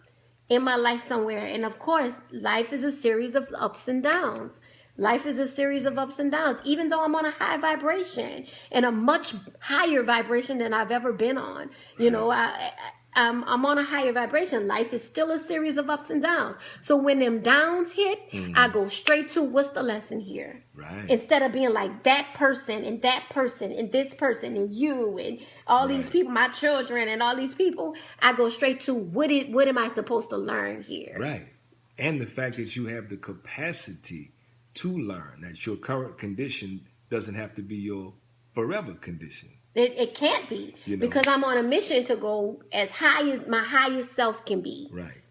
[SPEAKER 1] in my life somewhere. And of course, life is a series of ups and downs. Life is a series of ups and downs. Even though I'm on a high vibration and a much higher vibration than I've ever been on, you know, I'm on a higher vibration. Life is still a series of ups and downs. So when them downs hit, I go straight to what's the lesson here?
[SPEAKER 2] Right.
[SPEAKER 1] Instead of being like that person and that person and this person and you and all these people, my children and all these people, I go straight to what am I supposed to learn here?
[SPEAKER 2] Right. And the fact that you have the capacity to learn that your current condition doesn't have to be your forever condition.
[SPEAKER 1] It can't be, you know? Because I'm on a mission to go as high as my highest self can be.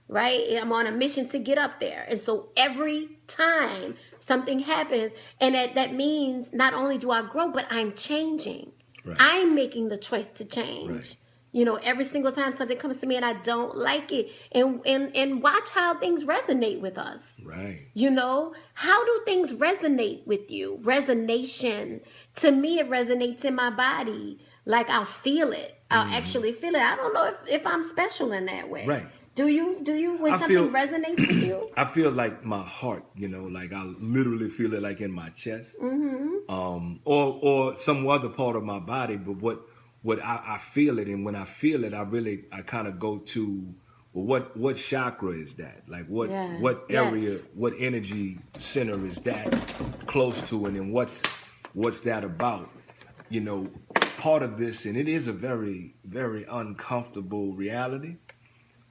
[SPEAKER 1] Right? I'm on a mission to get up there. And so every time something happens, and that means not only do I grow, but I'm changing. I'm making the choice to change. You know, every single time something comes to me and I don't like it, and watch how things resonate with us. You know, how do things resonate with you? Resonation. To me, it resonates in my body. Like I'll feel it. I'll actually feel it. I don't know if I'm special in that way. Do you when something resonates with you?
[SPEAKER 2] I feel like my heart, you know, like I literally feel it like in my chest. Or some other part of my body, but what I feel it, and when I feel it, I kind of go to, well, what chakra is that? Like what area, what energy center is that close to, and then what's that about? You know, part of this, and it is a very, very uncomfortable reality.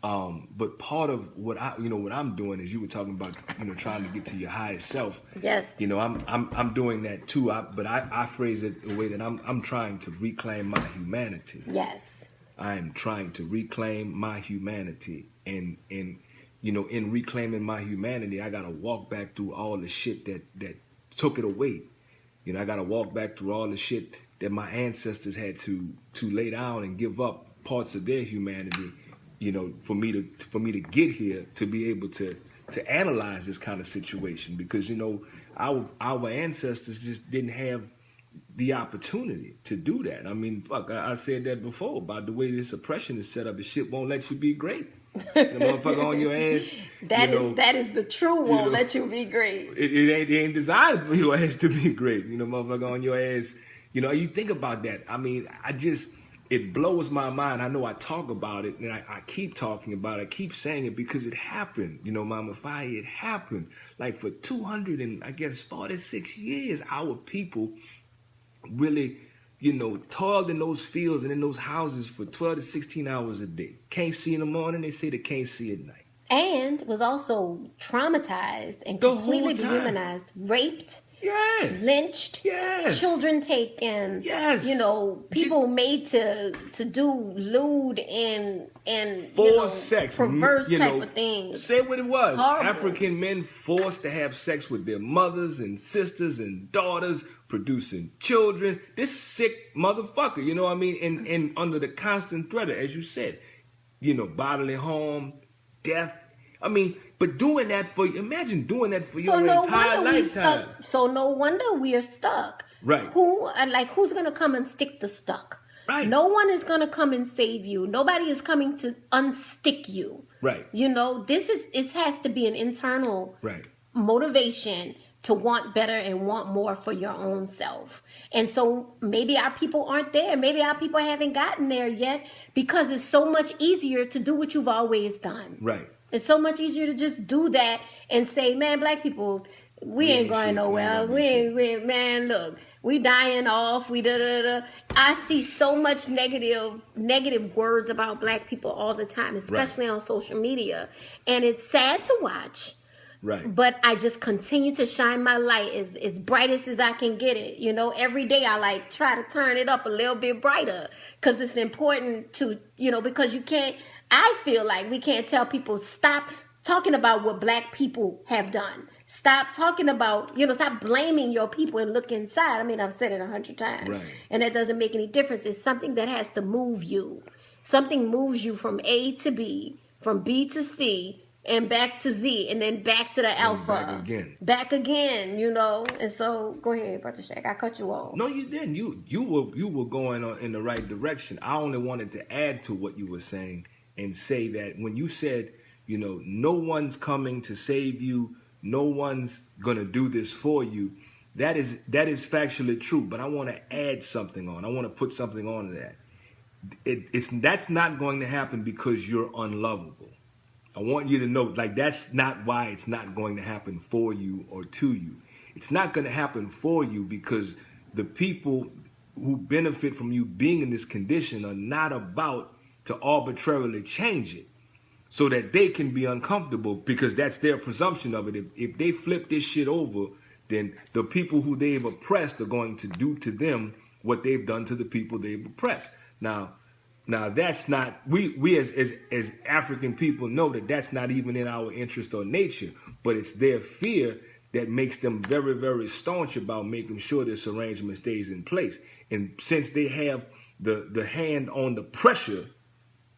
[SPEAKER 2] But part of what I'm doing is, you were talking about, you know, trying to get to your highest self. You know, I'm doing that too. But I phrase it the way that I'm trying to reclaim my humanity. I am trying to reclaim my humanity, and you know, in reclaiming my humanity, I gotta walk back through all the shit that took it away. You know, I gotta walk back through all the shit that my ancestors had to lay down and give up parts of their humanity. You know, for me to get here, to be able to analyze this kind of situation, because, you know, our ancestors just didn't have the opportunity to do that. I mean, fuck, I said that before about the way this oppression is set up. The shit won't let you be great. The motherfucker on your ass.
[SPEAKER 1] That is the true won't let you be great.
[SPEAKER 2] It ain't designed for your ass to be great. You know, motherfucker on your ass. You know, you think about that. I mean, it blows my mind. I know I talk about it, and I keep talking about it. I keep saying it because it happened. You know, Mama Fire, it happened. Like for 246 years, our people really, you know, toiled in those fields and in those houses for 12 to 16 hours a day. Can't see in the morning, they say they can't see at night.
[SPEAKER 1] And was also traumatized and completely dehumanized, raped. Lynched, children taken, you know, people made to do lewd and
[SPEAKER 2] forced sex,
[SPEAKER 1] perverse type of things.
[SPEAKER 2] Say what it was.
[SPEAKER 1] Horrible.
[SPEAKER 2] African men forced to have sex with their mothers and sisters and daughters, producing children. This sick motherfucker, you know what I mean? And under the constant threat of, as you said, you know, bodily harm, death. I mean, but doing that imagine doing that for your entire lifetime.
[SPEAKER 1] So no wonder we are stuck. Who's going to come and stick the stuck? No one is going to come and save you. Nobody is coming to unstick you. You know, it has to be an internal motivation to want better and want more for your own self. And so maybe our people aren't there. Maybe our people haven't gotten there yet, because it's so much easier to do what you've always done. It's so much easier to just do that and say, man, black people, we ain't going nowhere. Man, look, we dying off. I see so much negative words about black people all the time, especially on social media. And it's sad to watch. But I just continue to shine my light as brightest as I can get it. You know, every day I try to turn it up a little bit brighter, because it's important to, you know, because I feel like we can't tell people, stop talking about what black people have done. Stop talking about, you know, stop blaming your people and look inside. I mean, I've said it 100 times. And that doesn't make any difference. It's something that has to move you. Something moves you from A to B, from B to C, and back to Z, and then back to the alpha. Back again, you know. And so, go ahead, Brother Shaq. I cut you off.
[SPEAKER 2] No, you didn't. You were going in the right direction. I only wanted to add to what you were saying and say that when you said, no one's coming to save you. No one's gonna do this for you. That is factually true. But I want to add something on. I want to put something on that. That's not going to happen because you're unlovable. I want you to know, like, that's not why it's not going to happen for you or to you. It's not going to happen for you because the people who benefit from you being in this condition are not about to arbitrarily change it so that they can be uncomfortable, because that's their presumption of it. If they flip this shit over, then the people who they've oppressed are going to do to them what they've done to the people they've oppressed. Now that's not, we as African people know that that's not even in our interest or nature, but it's their fear that makes them very, very staunch about making sure this arrangement stays in place. And since they have the hand on the pressure,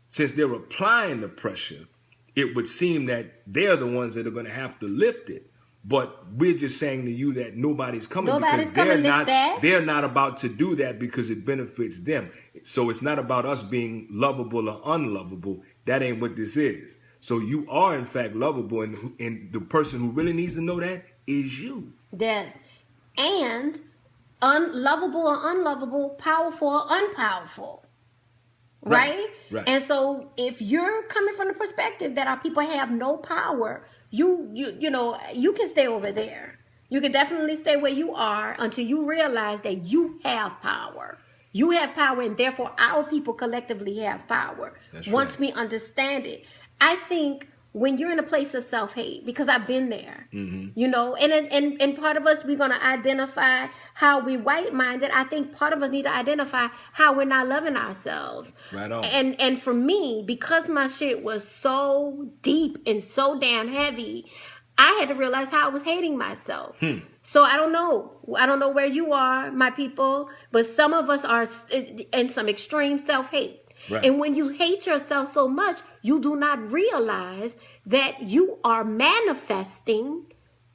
[SPEAKER 2] since they're applying the pressure, it would seem that they're the ones that are going to have to lift it. But we're just saying to you that nobody's coming because they're not about to do that because it benefits them. So it's not about us being lovable or unlovable. That ain't what this is. So you are in fact lovable, and the person who really needs to know that is you.
[SPEAKER 1] Yes. And unlovable or unlovable, powerful or unpowerful. Right? And so if you're coming from the perspective that our people have no power, you can stay over there. You can definitely stay where you are until you realize that you have power. You have power, and therefore our people collectively have power. Once we understand it. I think when you're in a place of self-hate, because I've been there, and part of us, we're going to identify how we white-minded. I think part of us need to identify how we're not loving ourselves.
[SPEAKER 2] Right on.
[SPEAKER 1] And for me, because my shit was so deep and so damn heavy, I had to realize how I was hating myself. So I don't know where you are, my people, but some of us are in some extreme self-hate.
[SPEAKER 2] Right.
[SPEAKER 1] And when you hate yourself so much, you do not realize that you are manifesting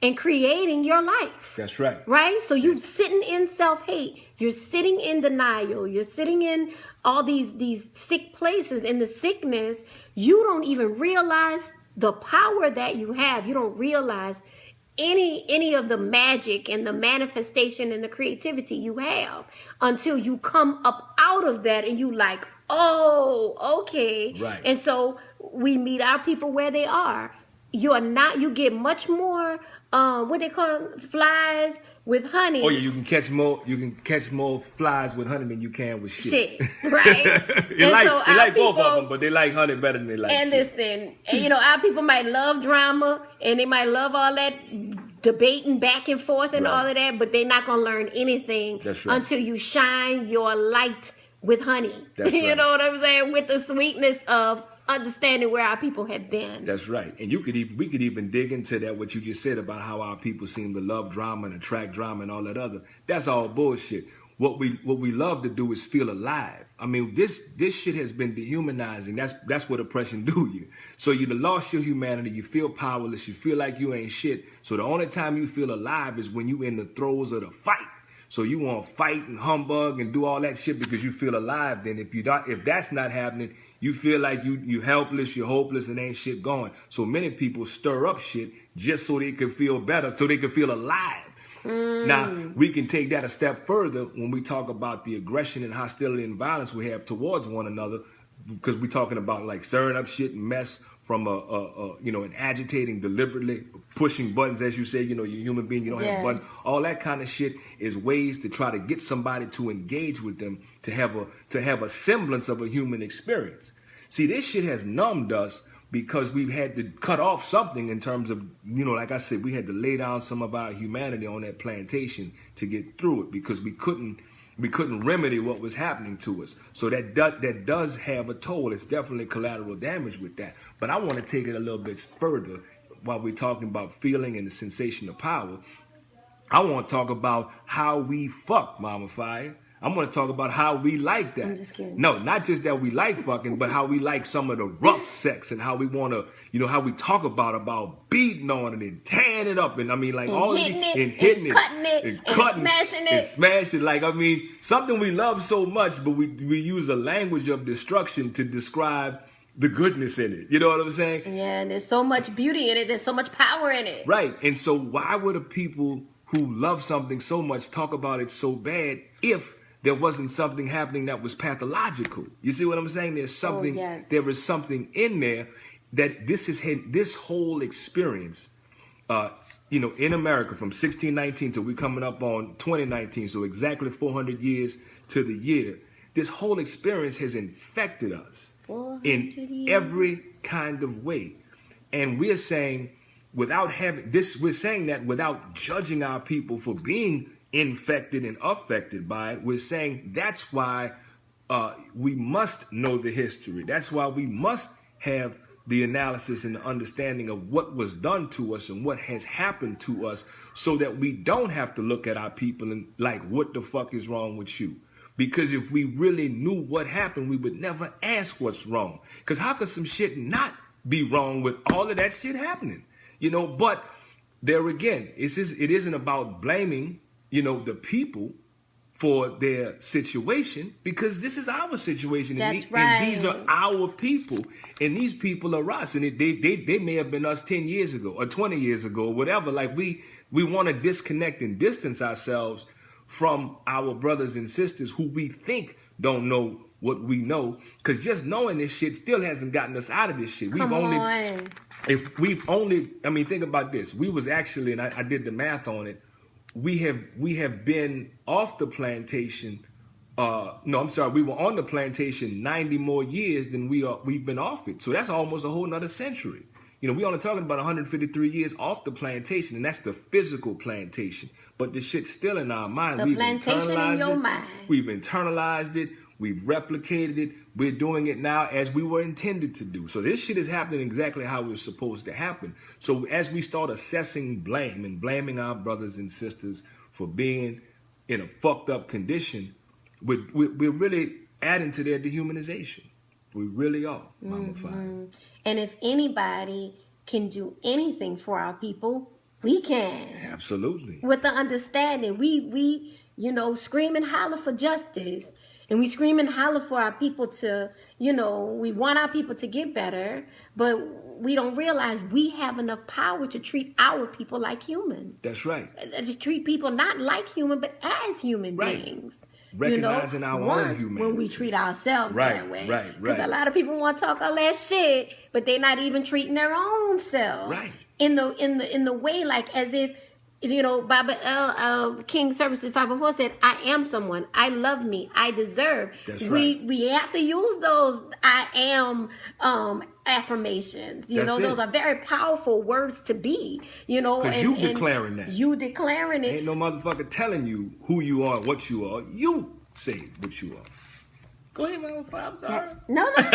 [SPEAKER 1] and creating your life.
[SPEAKER 2] That's right.
[SPEAKER 1] Right? So you're sitting in self-hate. You're sitting in denial. You're sitting in all these sick places. In the sickness, you don't even realize the power that you have. You don't realize any of the magic and the manifestation and the creativity you have until you come up out of that and you like, oh, okay.
[SPEAKER 2] Right.
[SPEAKER 1] And so we meet our people where they are. You get much more, what they call them, flies with honey.
[SPEAKER 2] Oh yeah, you can catch more flies with honey than you can with shit.
[SPEAKER 1] Right?
[SPEAKER 2] they like both of them, but they like honey better than they like
[SPEAKER 1] and
[SPEAKER 2] shit.
[SPEAKER 1] Listen, our people might love drama and they might love all that debating back and forth and all of that, but they're not going to learn anything until you shine your light with honey.
[SPEAKER 2] That's
[SPEAKER 1] you
[SPEAKER 2] right.
[SPEAKER 1] know what I'm saying? With the sweetness of understanding where our people have been.
[SPEAKER 2] That's right. And we could even dig into that, what you just said about how our people seem to love drama and attract drama and all that other. That's all bullshit. What we love to do is feel alive. I mean, this shit has been dehumanizing. That's what oppression do you. So you lost your humanity. You feel powerless. You feel like you ain't shit. So the only time you feel alive is when you in the throes of the fight. So you want to fight and humbug and do all that shit because you feel alive. Then if that's not happening, you feel like you helpless, you're hopeless, and ain't shit going. So many people stir up shit just so they can feel better, so they can feel alive. Now, we can take that a step further when we talk about the aggression and hostility and violence we have towards one another, because we're talking about like stirring up shit and mess from an agitating, deliberately pushing buttons, as you say, you're a human being, you don't have buttons. All that kind of shit is ways to try to get somebody to engage with them, to have a semblance of a human experience. See, this shit has numbed us because we've had to cut off something in terms of, like I said, we had to lay down some of our humanity on that plantation to get through it because we couldn't remedy what was happening to us. So that does have a toll. It's definitely collateral damage with that. But I want to take it a little bit further while we're talking about feeling and the sensation of power. I want to talk about how we fuck, Mama Fire. I'm going to talk about how we like that.
[SPEAKER 1] I'm just kidding.
[SPEAKER 2] No, not just that we like fucking, but how we like some of the rough sex and how we want to, how we talk about beating on it and tearing it up. And I mean, like
[SPEAKER 1] and
[SPEAKER 2] all
[SPEAKER 1] hitting
[SPEAKER 2] of
[SPEAKER 1] it,
[SPEAKER 2] and hitting
[SPEAKER 1] and
[SPEAKER 2] it,
[SPEAKER 1] cutting it,
[SPEAKER 2] and cutting
[SPEAKER 1] smashing it.
[SPEAKER 2] And smashing. Like, I mean, something we love so much, but we use a language of destruction to describe the goodness in it. You know what I'm saying?
[SPEAKER 1] Yeah, and there's so much beauty in it. There's so much power in it.
[SPEAKER 2] Right. And so why would the people who love something so much talk about it so bad if there wasn't something happening that was pathological? You see what I'm saying? There's something,
[SPEAKER 1] yes.
[SPEAKER 2] there is something in there that this whole experience, in America from 1619 to we coming up on 2019, so exactly 400 years to the year, this whole experience has infected us in every kind of way. And we're saying, without having this, we're saying that without judging our people for being infected and affected by it, we're saying that's why we must know the history. That's why we must have the analysis and the understanding of what was done to us and what has happened to us, so that we don't have to look at our people and like, what the fuck is wrong with you? Because if we really knew what happened, we would never ask what's wrong. Because how could some shit not be wrong with all of that shit happening? But there again, it isn't about blaming, the people for their situation, because this is our situation.
[SPEAKER 1] That's right.
[SPEAKER 2] And these are our people, and these people are us. And they may have been us 10 years ago or 20 years ago or whatever. Like we want to disconnect and distance ourselves from our brothers and sisters who we think don't know what we know, because just knowing this shit still hasn't gotten us out of this shit.
[SPEAKER 1] Think
[SPEAKER 2] about this. We was actually, and I did the math on it, we have been off the plantation. We were on the plantation 90 more years than we've been off it. So that's almost a whole nother century. We only talking about 153 years off the plantation, and that's the physical plantation. But the shit's still in our mind.
[SPEAKER 1] The plantation in your mind.
[SPEAKER 2] We've internalized it. We've replicated it. We're doing it now as we were intended to do. So this shit is happening exactly how it was supposed to happen. So as we start assessing blame and blaming our brothers and sisters for being in a fucked up condition, we're really adding to their dehumanization. We really are, Mama Fire.
[SPEAKER 1] And if anybody can do anything for our people, we can.
[SPEAKER 2] Absolutely.
[SPEAKER 1] With the understanding, we scream and holler for justice. And we scream and holler for our people to, we want our people to get better, but we don't realize we have enough power to treat our people like human.
[SPEAKER 2] That's right.
[SPEAKER 1] To treat people not like human, but as human beings.
[SPEAKER 2] Recognizing our own humanity.
[SPEAKER 1] When we treat ourselves that way.
[SPEAKER 2] Right.
[SPEAKER 1] Because a lot of people want to talk all that shit, but they're not even treating their own selves.
[SPEAKER 2] Right.
[SPEAKER 1] In the way, like as if, Baba King Services 504 said, I am someone. I love me. I deserve.
[SPEAKER 2] That's right.
[SPEAKER 1] We have to use those I am affirmations. Those are very powerful words to be.
[SPEAKER 2] Because you declaring that.
[SPEAKER 1] You declaring it.
[SPEAKER 2] Ain't no motherfucker telling you who you are, what you are. You say what you are. Go ahead, man. I'm sorry.
[SPEAKER 1] No. Let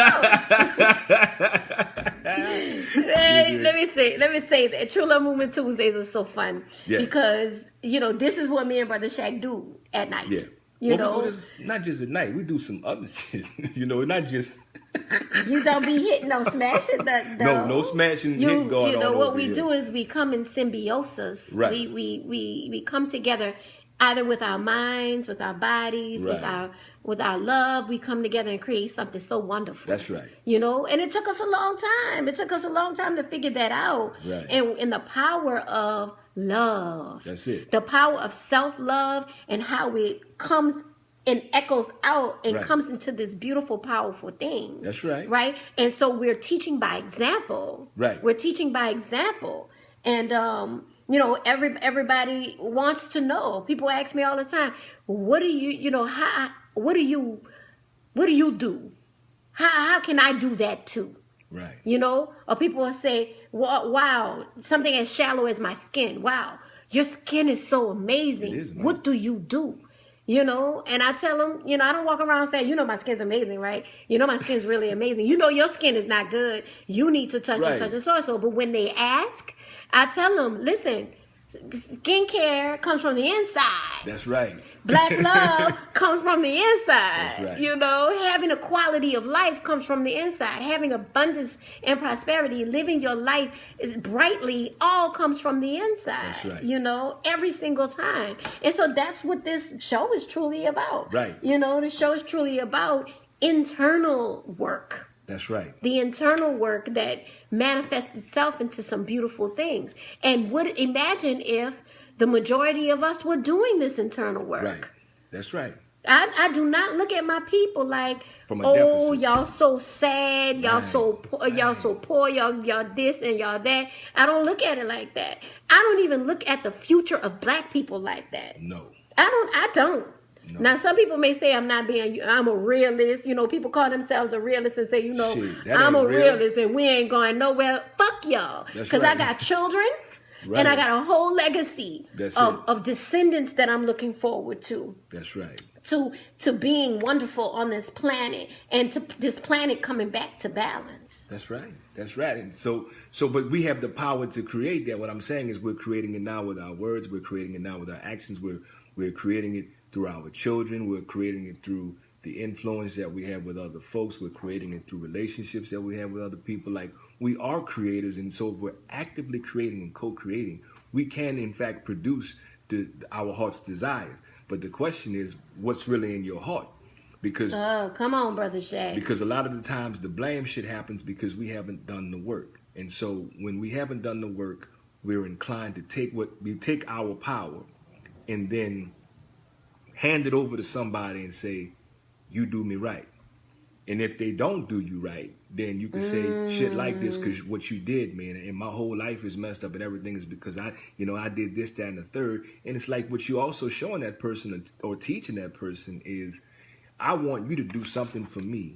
[SPEAKER 1] me say that True Love Movement Tuesdays are so fun.
[SPEAKER 2] Yeah.
[SPEAKER 1] Because, this is what me and Brother Shaq do at night.
[SPEAKER 2] Yeah. It's not just at night. We do some other shit. Not just...
[SPEAKER 1] You don't be hitting, no smashing.
[SPEAKER 2] No smashing, hitting going on.
[SPEAKER 1] What we do is we come in symbiosis.
[SPEAKER 2] Right.
[SPEAKER 1] We come together either with our minds, with our bodies,
[SPEAKER 2] right.
[SPEAKER 1] with our love. We come together and create something so wonderful.
[SPEAKER 2] That's right.
[SPEAKER 1] And it took us a long time. It took us a long time to figure that out.
[SPEAKER 2] Right.
[SPEAKER 1] And the power of love.
[SPEAKER 2] That's it.
[SPEAKER 1] The power of self-love and how it comes and echoes out and comes into this beautiful, powerful thing.
[SPEAKER 2] That's right.
[SPEAKER 1] Right? And so we're teaching by example.
[SPEAKER 2] Right.
[SPEAKER 1] We're teaching by example. And, everybody wants to know. People ask me all the time, what do you do? How can I do that too?
[SPEAKER 2] Right.
[SPEAKER 1] Or people will say, wow, something as shallow as my skin. Wow, your skin is so amazing.
[SPEAKER 2] It is, man.
[SPEAKER 1] What do you do? And I tell them, I don't walk around saying, my skin's amazing, right? My skin's really amazing. Your skin is not good. You need to touch and touch and so. But when they ask, I tell them, listen, skincare comes from the inside.
[SPEAKER 2] That's right.
[SPEAKER 1] Black love comes from the inside.
[SPEAKER 2] That's right.
[SPEAKER 1] Having a quality of life comes from the inside. Having abundance and prosperity, living your life brightly, all comes from the inside.
[SPEAKER 2] That's right.
[SPEAKER 1] Every single time. And so that's what this show is truly about.
[SPEAKER 2] Right.
[SPEAKER 1] The show is truly about internal work.
[SPEAKER 2] That's right.
[SPEAKER 1] The internal work that manifests itself into some beautiful things. And would imagine if the majority of us were doing this internal work.
[SPEAKER 2] Right. That's right.
[SPEAKER 1] I do not look at my people like,
[SPEAKER 2] From a
[SPEAKER 1] oh,
[SPEAKER 2] deficit.
[SPEAKER 1] y'all so sad, y'all so poor, y'all this and y'all that. I don't look at it like that. I don't even look at the future of black people like that.
[SPEAKER 2] No.
[SPEAKER 1] I don't. No. Now, some people may say I'm a realist. You know, people call themselves a realist and say, you know, I'm a realist and we ain't going nowhere. Fuck y'all. Because I got children and I got a whole legacy of descendants that I'm looking forward to.
[SPEAKER 2] That's right.
[SPEAKER 1] To being wonderful on this planet and to this planet coming back to balance.
[SPEAKER 2] That's right. That's right. And but we have the power to create that. What I'm saying is we're creating it now with our words. We're creating it now with our actions. We're creating it through our children. We're creating it through the influence that we have with other folks. We're creating it through relationships that we have with other people. Like, we are creators. And so if we're actively creating and co-creating, we can, in fact, produce our heart's desires. But the question is, what's really in your heart? Because
[SPEAKER 1] come on, Brother Shay.
[SPEAKER 2] Because a lot of the times the blame shit happens because we haven't done the work. And so when we haven't done the work, we're inclined to take our power and then hand it over to somebody and say, you do me right. And if they don't do you right, then you can say shit like this because what you did, man, and my whole life is messed up and everything is because I did this, that, and the third. And it's like what you also showing that person or teaching that person is, I want you to do something for me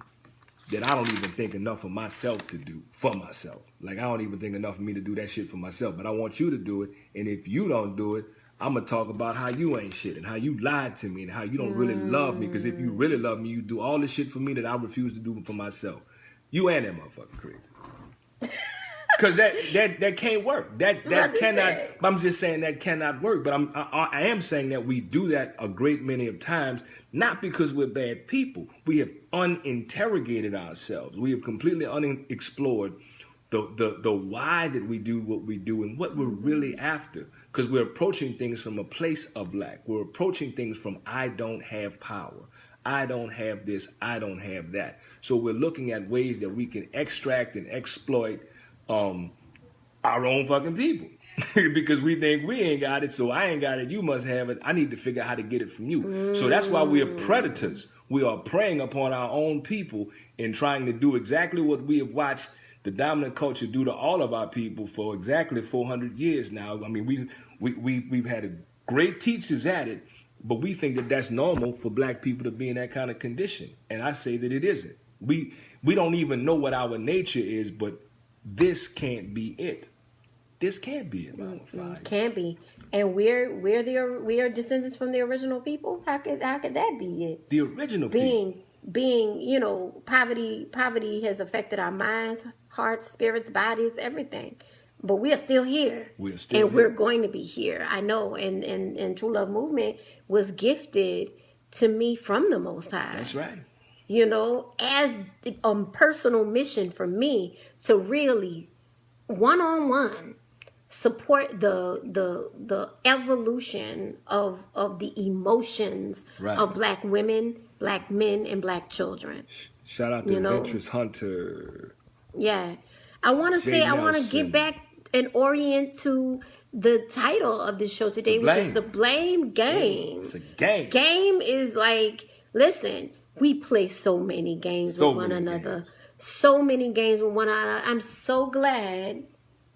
[SPEAKER 2] that I don't even think enough of myself to do for myself. Like, I don't even think enough of me to do that shit for myself, but I want you to do it. And if you don't do it, I'm going to talk about how you ain't shit and how you lied to me and how you don't really love me. Because if you really love me, you do all the shit for me that I refuse to do for myself. You and that motherfucker crazy. Because that can't work. That cannot. I'm just saying that cannot work. But I am saying that we do that a great many of times, not because we're bad people. We have uninterrogated ourselves. We have completely unexplored the why that we do what we do and what we're really after. Because we're approaching things from a place of lack. We're approaching things from I don't have power. I don't have this. I don't have that. So we're looking at ways that we can extract and exploit our own fucking people. Because we think we ain't got it, so I ain't got it, you must have it. I need to figure out how to get it from you. So that's why we are predators. We are preying upon our own people and trying to do exactly what we have watched the dominant culture do to all of our people for exactly 400 years now. I mean, we've had great teachers at it, but we think that that's normal for black people to be in that kind of condition. And I say that it isn't. We don't even know what our nature is, but this can't be it. This can't be it, Mama Fire.
[SPEAKER 1] Can't be. And we are descendants from the original people. How could that be it?
[SPEAKER 2] The original people.
[SPEAKER 1] Being, poverty has affected our minds, hearts, spirits, bodies, everything. But we are still here. We're going to be here. I know. And True Love Movement was gifted to me from the Most High.
[SPEAKER 2] That's right.
[SPEAKER 1] As a personal mission for me to really one-on-one support the evolution of the emotions of black women, black men, and black children.
[SPEAKER 2] Shout out to Adventurous Hunter.
[SPEAKER 1] Yeah. I want to get back and orient to the title of this show today, which is The Blame Game.
[SPEAKER 2] It's a game.
[SPEAKER 1] Game is like, listen, we play so many games with one another. So many games with one another. I'm so glad.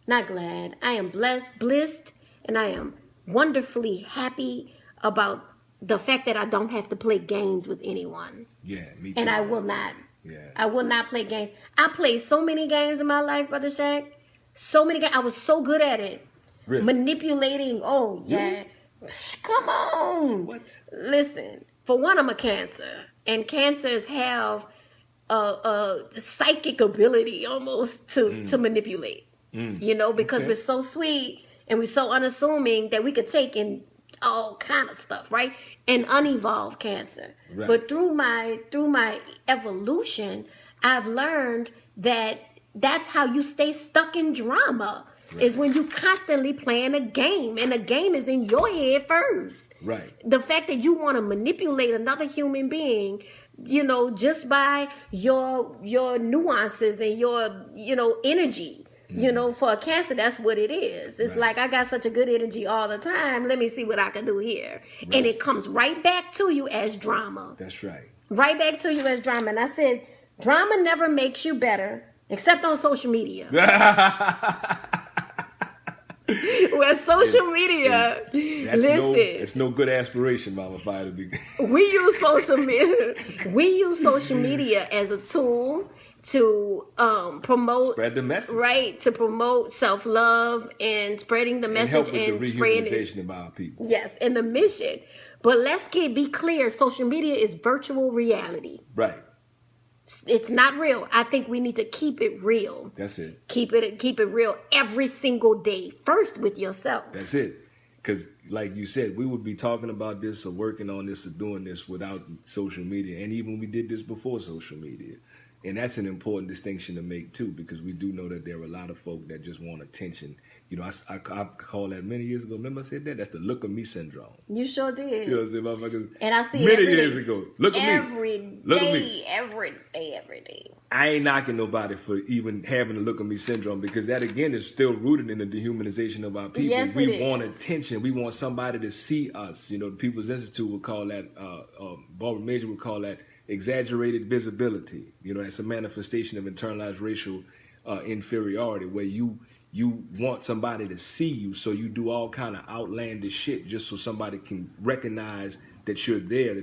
[SPEAKER 1] Not glad. I am blessed, and I am wonderfully happy about the fact that I don't have to play games with anyone.
[SPEAKER 2] Yeah, me too.
[SPEAKER 1] And I will not.
[SPEAKER 2] Yeah.
[SPEAKER 1] I will not play games. I played so many games in my life, Brother Shaq. So many games. I was so good at it.
[SPEAKER 2] Really?
[SPEAKER 1] Manipulating. Oh, yeah. Really? Come on.
[SPEAKER 2] What?
[SPEAKER 1] Listen, for one, I'm a Cancer. And Cancers have a psychic ability almost to manipulate. Because we're so sweet and we're so unassuming that we could take in all kind of stuff, right? An unevolved Cancer. Right. But through my evolution, I've learned that that's how you stay stuck in drama. Right. Is when you constantly playing a game, and the game is in your head first.
[SPEAKER 2] Right.
[SPEAKER 1] The fact that you want to manipulate another human being just by your nuances and your energy. For a Cancer, that's what it is. It's like, I got such a good energy all the time. Let me see what I can do here. Right. And it comes right back to you as drama.
[SPEAKER 2] That's right.
[SPEAKER 1] Right back to you as drama. And I said, drama never makes you better, except on social media. Where social media,
[SPEAKER 2] it's no good aspiration, Mama Fire, to be.
[SPEAKER 1] we use social media as a tool to spread
[SPEAKER 2] the message,
[SPEAKER 1] right? To promote self-love and spreading the message
[SPEAKER 2] and help with the rehumanization of our people.
[SPEAKER 1] Yes, and the mission. But let's be clear: social media is virtual reality.
[SPEAKER 2] Right.
[SPEAKER 1] It's not real. I think we need to keep it real.
[SPEAKER 2] That's it.
[SPEAKER 1] Keep it real every single day. First with yourself.
[SPEAKER 2] That's it. Because, like you said, we would be talking about this or working on this or doing this without social media, and even we did this before social media. And that's an important distinction to make, too, because we do know that there are a lot of folk that just want attention. I called that many years ago. Remember I said that? That's the look of me syndrome.
[SPEAKER 1] You sure did.
[SPEAKER 2] You know what I'm saying, motherfuckers?
[SPEAKER 1] And I see
[SPEAKER 2] many years ago. Look at me.
[SPEAKER 1] Every day.
[SPEAKER 2] I ain't knocking nobody for even having the look of me syndrome, because that, again, is still rooted in the dehumanization of our people.
[SPEAKER 1] Yes,
[SPEAKER 2] we want attention. We want somebody to see us. The People's Institute would call that, Barbara Major would call that exaggerated visibility. That's a manifestation of internalized racial inferiority, where you want somebody to see you, so you do all kind of outlandish shit just so somebody can recognize that you're there.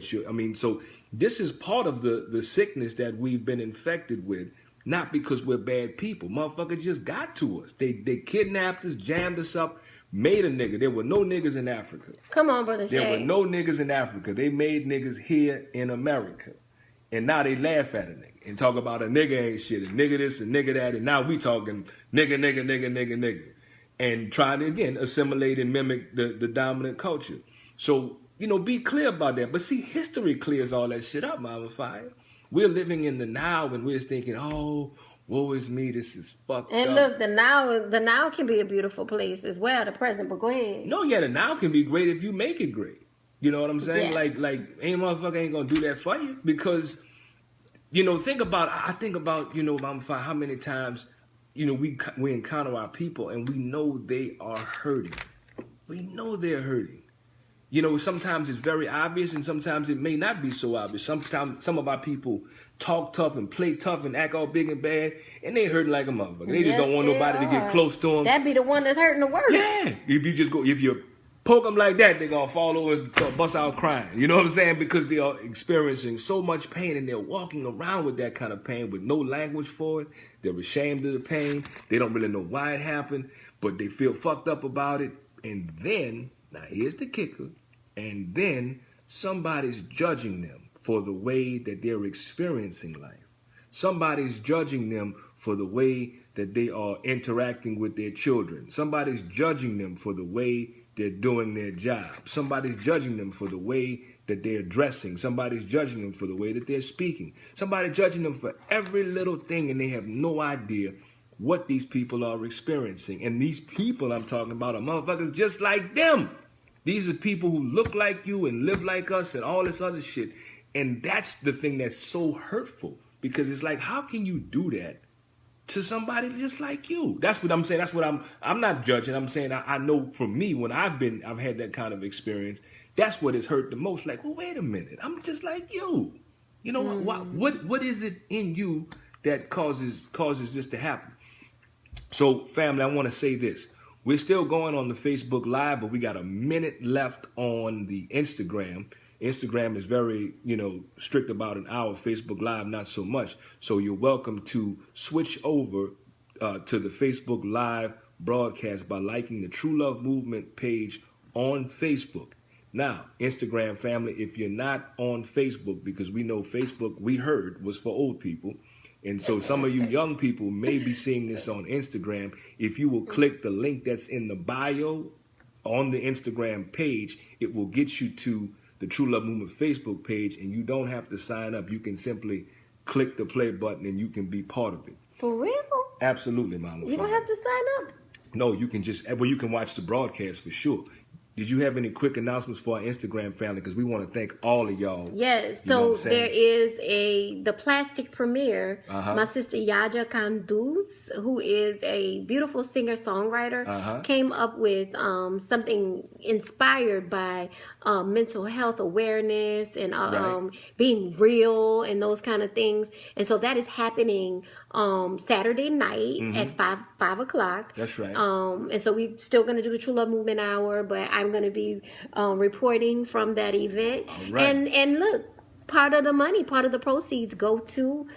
[SPEAKER 2] So this is part of the sickness that we've been infected with, not because we're bad people. Motherfuckers just got to us. They kidnapped us, jammed us up, made a nigga. There were no niggas in Africa.
[SPEAKER 1] Come on, Brother Shay.
[SPEAKER 2] There were no niggas in Africa. They made niggas here in America. And now they laugh at a nigga and talk about a nigga ain't shit, a nigga this and nigga that, and now we talking nigga, and trying to, again, assimilate and mimic the dominant culture. So, be clear about that. But see, history clears all that shit up, Mama Fire. We're living in the now, and we're thinking, oh, woe is me, this is fucked up.
[SPEAKER 1] And look, the now can be a beautiful place as well, the present, but go ahead.
[SPEAKER 2] No, yeah, the now can be great if you make it great. You know what I'm saying?
[SPEAKER 1] Yeah.
[SPEAKER 2] Like, ain't motherfucker ain't gonna do that for you, because, I think about, Mama Fire, how many times, we encounter our people and we know they are hurting. We know they're hurting. Sometimes it's very obvious, and sometimes it may not be so obvious. Sometimes some of our people talk tough and play tough and act all big and bad, and they hurting like a motherfucker. They just don't want nobody to get close to them.
[SPEAKER 1] That'd be the one that's hurting the worst.
[SPEAKER 2] Yeah, if you poke them like that, they're going to fall over and bust out crying. You know what I'm saying? Because they are experiencing so much pain, and they're walking around with that kind of pain with no language for it. They're ashamed of the pain. They don't really know why it happened, but they feel fucked up about it. And then, now here's the kicker, and then somebody's judging them for the way that they're experiencing life. Somebody's judging them for the way that they are interacting with their children. Somebody's judging them for the way they're doing their job. Somebody's judging them for the way that they're dressing. Somebody's judging them for the way that they're speaking. Somebody's judging them for every little thing, and they have no idea what these people are experiencing. And these people I'm talking about are motherfuckers just like them. These are people who look like you and live like us and all this other shit. And that's the thing that's so hurtful, because it's like, how can you do that to somebody just like you? That's what I'm saying. That's what I'm not judging. I'm saying I know for me, when I've had that kind of experience, that's what has hurt the most. Like, well, wait a minute, I'm just like you. What is it in you that causes this to happen? So, family, I want to say this. We're still going on the Facebook Live, but we got a minute left on the Instagram. Instagram is very, strict about an hour. Facebook Live, not so much. So you're welcome to switch over to the Facebook Live broadcast by liking the True Love Movement page on Facebook. Now, Instagram family, if you're not on Facebook, because we know Facebook, we heard, was for old people. And so some of you young people may be seeing this on Instagram. If you will click the link that's in the bio on the Instagram page, it will get you to the True Love Movement Facebook page, and you don't have to sign up. You can simply click the play button and you can be part of it.
[SPEAKER 1] For real?
[SPEAKER 2] Absolutely, Mama.
[SPEAKER 1] You don't have to sign up?
[SPEAKER 2] No, you can you can watch the broadcast for sure. Did you have any quick announcements for our Instagram family? Because we want to thank all of y'all.
[SPEAKER 1] Yes,
[SPEAKER 2] You know what
[SPEAKER 1] so
[SPEAKER 2] I'm saying?
[SPEAKER 1] there is the plastic premiere.
[SPEAKER 2] Uh-huh.
[SPEAKER 1] My sister Yaja Kanduz, who is a beautiful singer-songwriter, came up with something inspired by mental health awareness and being real and those kind of things. And so that is happening Saturday night at 5 o'clock.
[SPEAKER 2] That's right.
[SPEAKER 1] And so we're still going to do the True Love Movement Hour, but I'm going to be reporting from that event.
[SPEAKER 2] All right.
[SPEAKER 1] And look, part of the money, part of the proceeds go to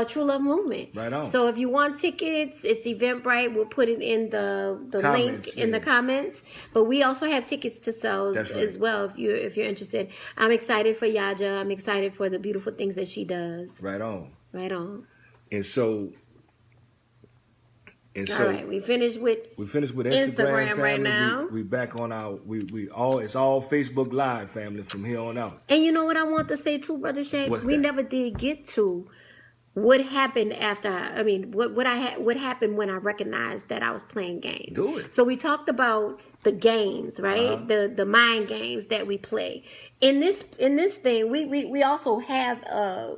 [SPEAKER 1] True Love Movement.
[SPEAKER 2] Right on.
[SPEAKER 1] So if you want tickets, it's Eventbrite. We'll put it in the
[SPEAKER 2] Comments,
[SPEAKER 1] link in the comments. But we also have tickets to sell
[SPEAKER 2] That's right.
[SPEAKER 1] as well if you're interested. I'm excited for Yaja. I'm excited for the beautiful things that she does.
[SPEAKER 2] Right on.
[SPEAKER 1] Right on.
[SPEAKER 2] And so
[SPEAKER 1] All right, we finished with
[SPEAKER 2] Instagram family.
[SPEAKER 1] right now.
[SPEAKER 2] We back on our it's all Facebook Live family from here on out.
[SPEAKER 1] And you know what I want to say too, Brother Shay?
[SPEAKER 2] What's
[SPEAKER 1] we
[SPEAKER 2] that?
[SPEAKER 1] never did get to what happened after. I mean, what happened when I recognized that I was playing games.
[SPEAKER 2] Do it.
[SPEAKER 1] So we talked about the games, right? The mind games that we play. In this thing, we also have a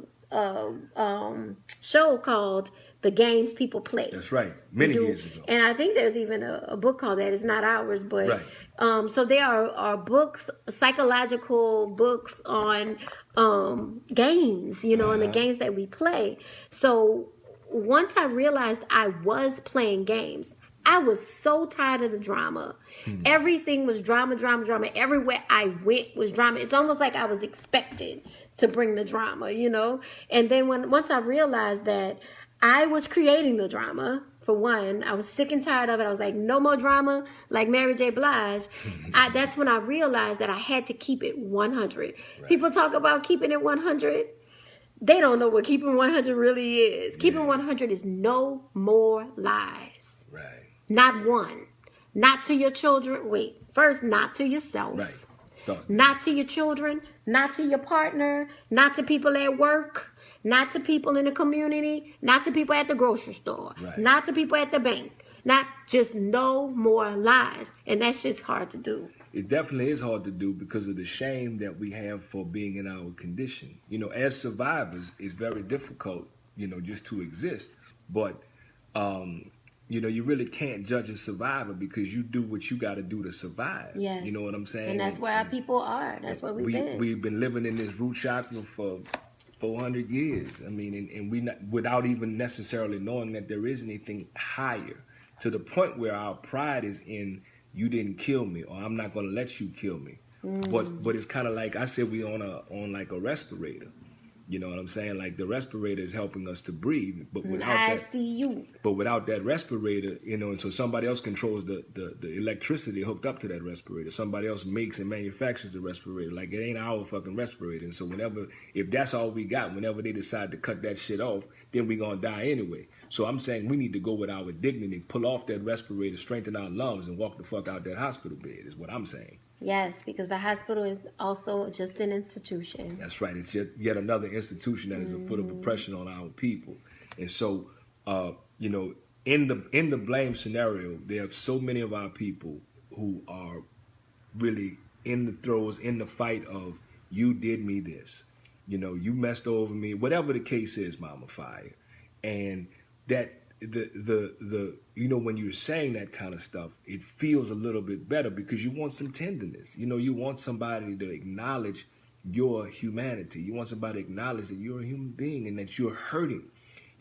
[SPEAKER 1] show called The Games People Play.
[SPEAKER 2] That's right. Many years ago.
[SPEAKER 1] And I think there's even a book called that. It's not ours, but
[SPEAKER 2] Right.
[SPEAKER 1] so there are books, psychological books on games, and the games that we play. So once I realized I was playing games, I was so tired of the drama. Everything was drama. Everywhere I went was drama. It's almost like I was expected to bring the drama, And then once I realized that I was creating the drama, for one, I was sick and tired of it. I was like, no more drama, like Mary J. Blige. That's when I realized that I had to keep it 100. Right. People talk about keeping it 100. They don't know what keeping 100 really is. Yeah. Keeping 100 is no more lies.
[SPEAKER 2] Right.
[SPEAKER 1] Not one. Not to your children. Wait, first, not to yourself.
[SPEAKER 2] Right.
[SPEAKER 1] Not to your children. Not to your partner. Not to people at work. Not to people in the community, not to people at the grocery store,
[SPEAKER 2] right.
[SPEAKER 1] Not to people at the bank, not just no more lies. And that shit's hard to do.
[SPEAKER 2] It definitely is hard to do because of the shame that we have for being in our condition. As survivors, it's very difficult, just to exist. But, you really can't judge a survivor because you do what you got to do to survive.
[SPEAKER 1] Yes.
[SPEAKER 2] You know what I'm saying?
[SPEAKER 1] And that's where our people are. That's where we've been.
[SPEAKER 2] We've been living in this root chakra for 400 years. I mean, and we not, without even necessarily knowing that there is anything higher, to the point where our pride is in you didn't kill me, or I'm not going to let you kill me. But it's kind of like I said, we on like a respirator. You know what I'm saying? Like the respirator is helping us to breathe, but without But without that respirator, and so somebody else controls the electricity hooked up to that respirator. Somebody else makes and manufactures the respirator. Like it ain't our fucking respirator. And so if that's all we got, whenever they decide to cut that shit off, then we gonna die anyway. So I'm saying we need to go with our dignity, pull off that respirator, strengthen our lungs, and walk the fuck out that hospital bed. Is what I'm saying.
[SPEAKER 1] Yes, because the hospital is also just an institution.
[SPEAKER 2] That's right. It's yet another institution that is a foot of oppression on our people. And so, in the blame scenario, there are so many of our people who are really in the throes, in the fight of, you did me this. You messed over me, whatever the case is, Mama Fire. And that when you're saying that kind of stuff, it feels a little bit better because you want some tenderness. You want somebody to acknowledge your humanity. You want somebody to acknowledge that you're a human being and that you're hurting.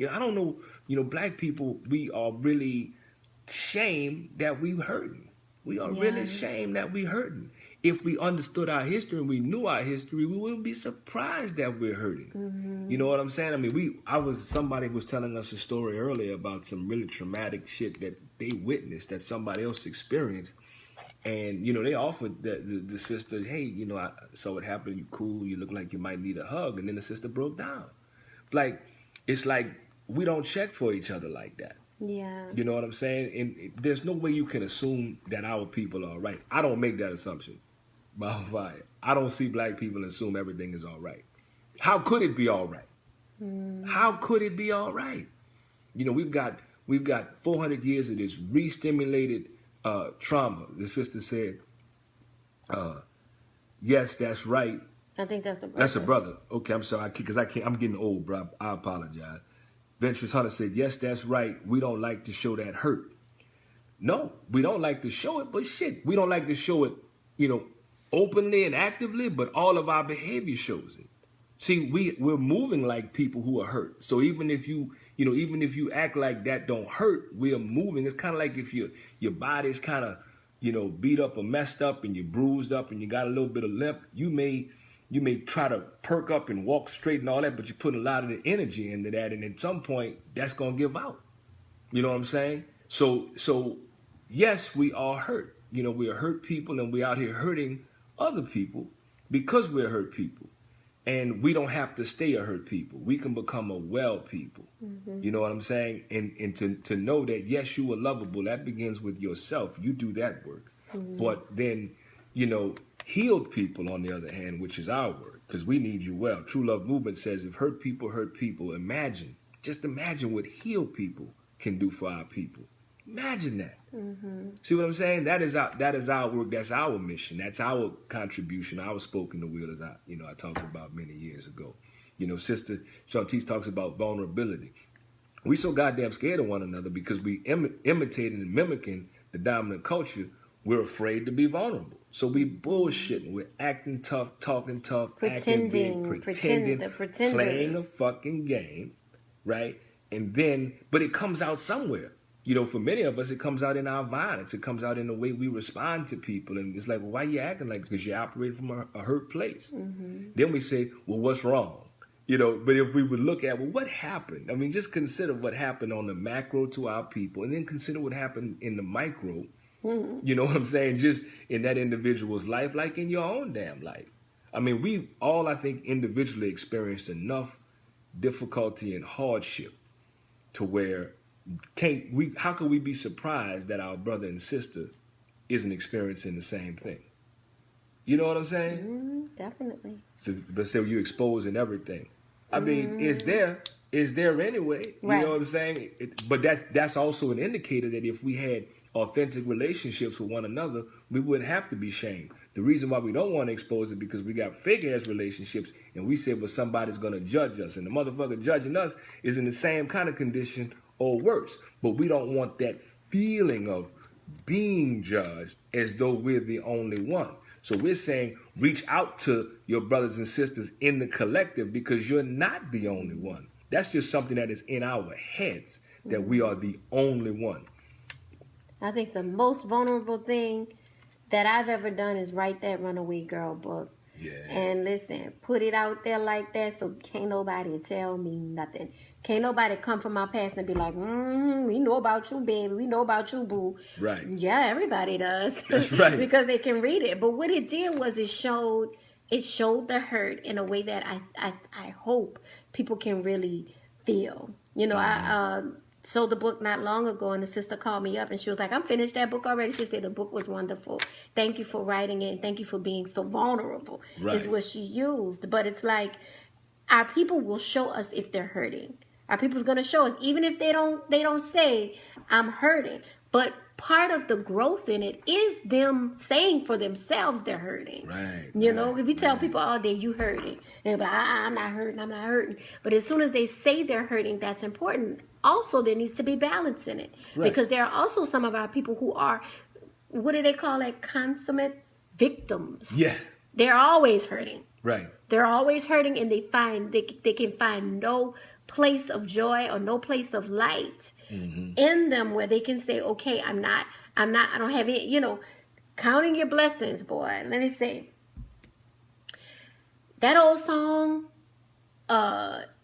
[SPEAKER 2] I don't know, black people, we are really shamed that we hurting. We are really ashamed that we hurting. If we understood our history and we knew our history, we wouldn't be surprised that we're hurting. Mm-hmm. You know what I'm saying? I mean, somebody was telling us a story earlier about some really traumatic shit that they witnessed that somebody else experienced. And, they offered the sister, hey, I saw what happened. You cool. You look like you might need a hug. And then the sister broke down. It's like we don't check for each other like that.
[SPEAKER 1] Yeah.
[SPEAKER 2] You know what I'm saying? And there's no way you can assume that our people are all right. I don't make that assumption. By fire. I don't see black people and assume everything is all right. How could it be all right? How could it be all right? We've got 400 years of this re-stimulated trauma. The sister said Yes, that's right.
[SPEAKER 1] I think that's the brother.
[SPEAKER 2] That's a brother. Okay, I'm sorry, because I can't. I'm getting old, bro. I apologize. Ventress Hunter said, "Yes, that's right. We don't like to show that hurt. No, we don't like to show it, but shit, we don't like to show it, openly and actively. But all of our behavior shows it. See, we're moving like people who are hurt. So even if even if you act like that don't hurt, we are moving. It's kind of like if your body's kind of beat up or messed up and you're bruised up and you got a little bit of limp. You may try to perk up and walk straight and all that, but you put a lot of the energy into that, and at some point that's gonna give out. You know what I'm saying? So yes, we are hurt. We are hurt people, and we're out here hurting other people because we're hurt people. And we don't have to stay a hurt people. We can become a well people. Mm-hmm. You know what I'm saying? And to know that, yes, you are lovable, that begins with yourself. You do that work. Mm-hmm. But then, healed people, on the other hand, which is our work, because we need you well. True Love Movement says, if hurt people, just imagine what healed people can do for our people. Imagine that. Mm-hmm. See what I'm saying? That is our work. That's our mission. That's our contribution. Our spoken the wheel, as I talked about many years ago. Sister Shantice talks about vulnerability. We so goddamn scared of one another because we imitating and mimicking the dominant culture. We're afraid to be vulnerable. So we bullshitting. We're acting tough, talking tough, pretending, playing a fucking game, right? And then, but it comes out somewhere. For many of us, it comes out in our violence. It comes out in the way we respond to people. And it's like, well, why are you acting like that? Because you're operating from a hurt place. Mm-hmm. Then we say, well, what's wrong? But if we would look at, well, what happened? I mean, just consider what happened on the macro to our people, and then consider what happened in the micro. Mm-hmm. You know what I'm saying? Just in that individual's life, like in your own damn life. I mean, we all, I think, individually experienced enough difficulty and hardship to where how could we be surprised that our brother and sister isn't experiencing the same thing? You know what I'm saying?
[SPEAKER 1] Mm-hmm, definitely.
[SPEAKER 2] So you're exposing everything. I mean, it's there anyway.
[SPEAKER 1] Right.
[SPEAKER 2] You know what I'm saying? But that's also an indicator that if we had authentic relationships with one another, we wouldn't have to be shamed. The reason why we don't want to expose it because we got fake-ass relationships, and we say, well, somebody's going to judge us, and the motherfucker judging us is in the same kind of condition or worse. But we don't want that feeling of being judged as though we're the only one. So we're saying reach out to your brothers and sisters in the collective because you're not the only one. That's just something that is in our heads, that we are the only one.
[SPEAKER 1] I think the most vulnerable thing that I've ever done is write that Runaway Girl book.
[SPEAKER 2] Yeah.
[SPEAKER 1] And listen, put it out there like that so can't nobody tell me nothing. Can't nobody come from my past and be like, we know about you, baby. We know about you, boo.
[SPEAKER 2] Right.
[SPEAKER 1] Yeah, everybody does.
[SPEAKER 2] That's right.
[SPEAKER 1] Because they can read it. But what it did was it showed the hurt in a way that I hope people can really feel. I sold the book not long ago, and the sister called me up and she was like, I'm finished that book already. She said the book was wonderful. Thank you for writing it, and thank you for being so vulnerable. Right. Is what she used. But it's like our people will show us if they're hurting. Our people's gonna show us, even if they don't say I'm hurting. But part of the growth in it is them saying for themselves they're hurting.
[SPEAKER 2] Right.
[SPEAKER 1] If you tell people all day you hurting, they'll be like, I'm not hurting. But as soon as they say they're hurting, that's important. Also, there needs to be balance in it. Right. Because there are also some of our people who are, what do they call it? Consummate victims.
[SPEAKER 2] Yeah.
[SPEAKER 1] They're always hurting.
[SPEAKER 2] Right. They're
[SPEAKER 1] always hurting, and they can find no place of joy or no place of light in them where they can say, okay, I don't have it, counting your blessings, boy. Let me say, that old song,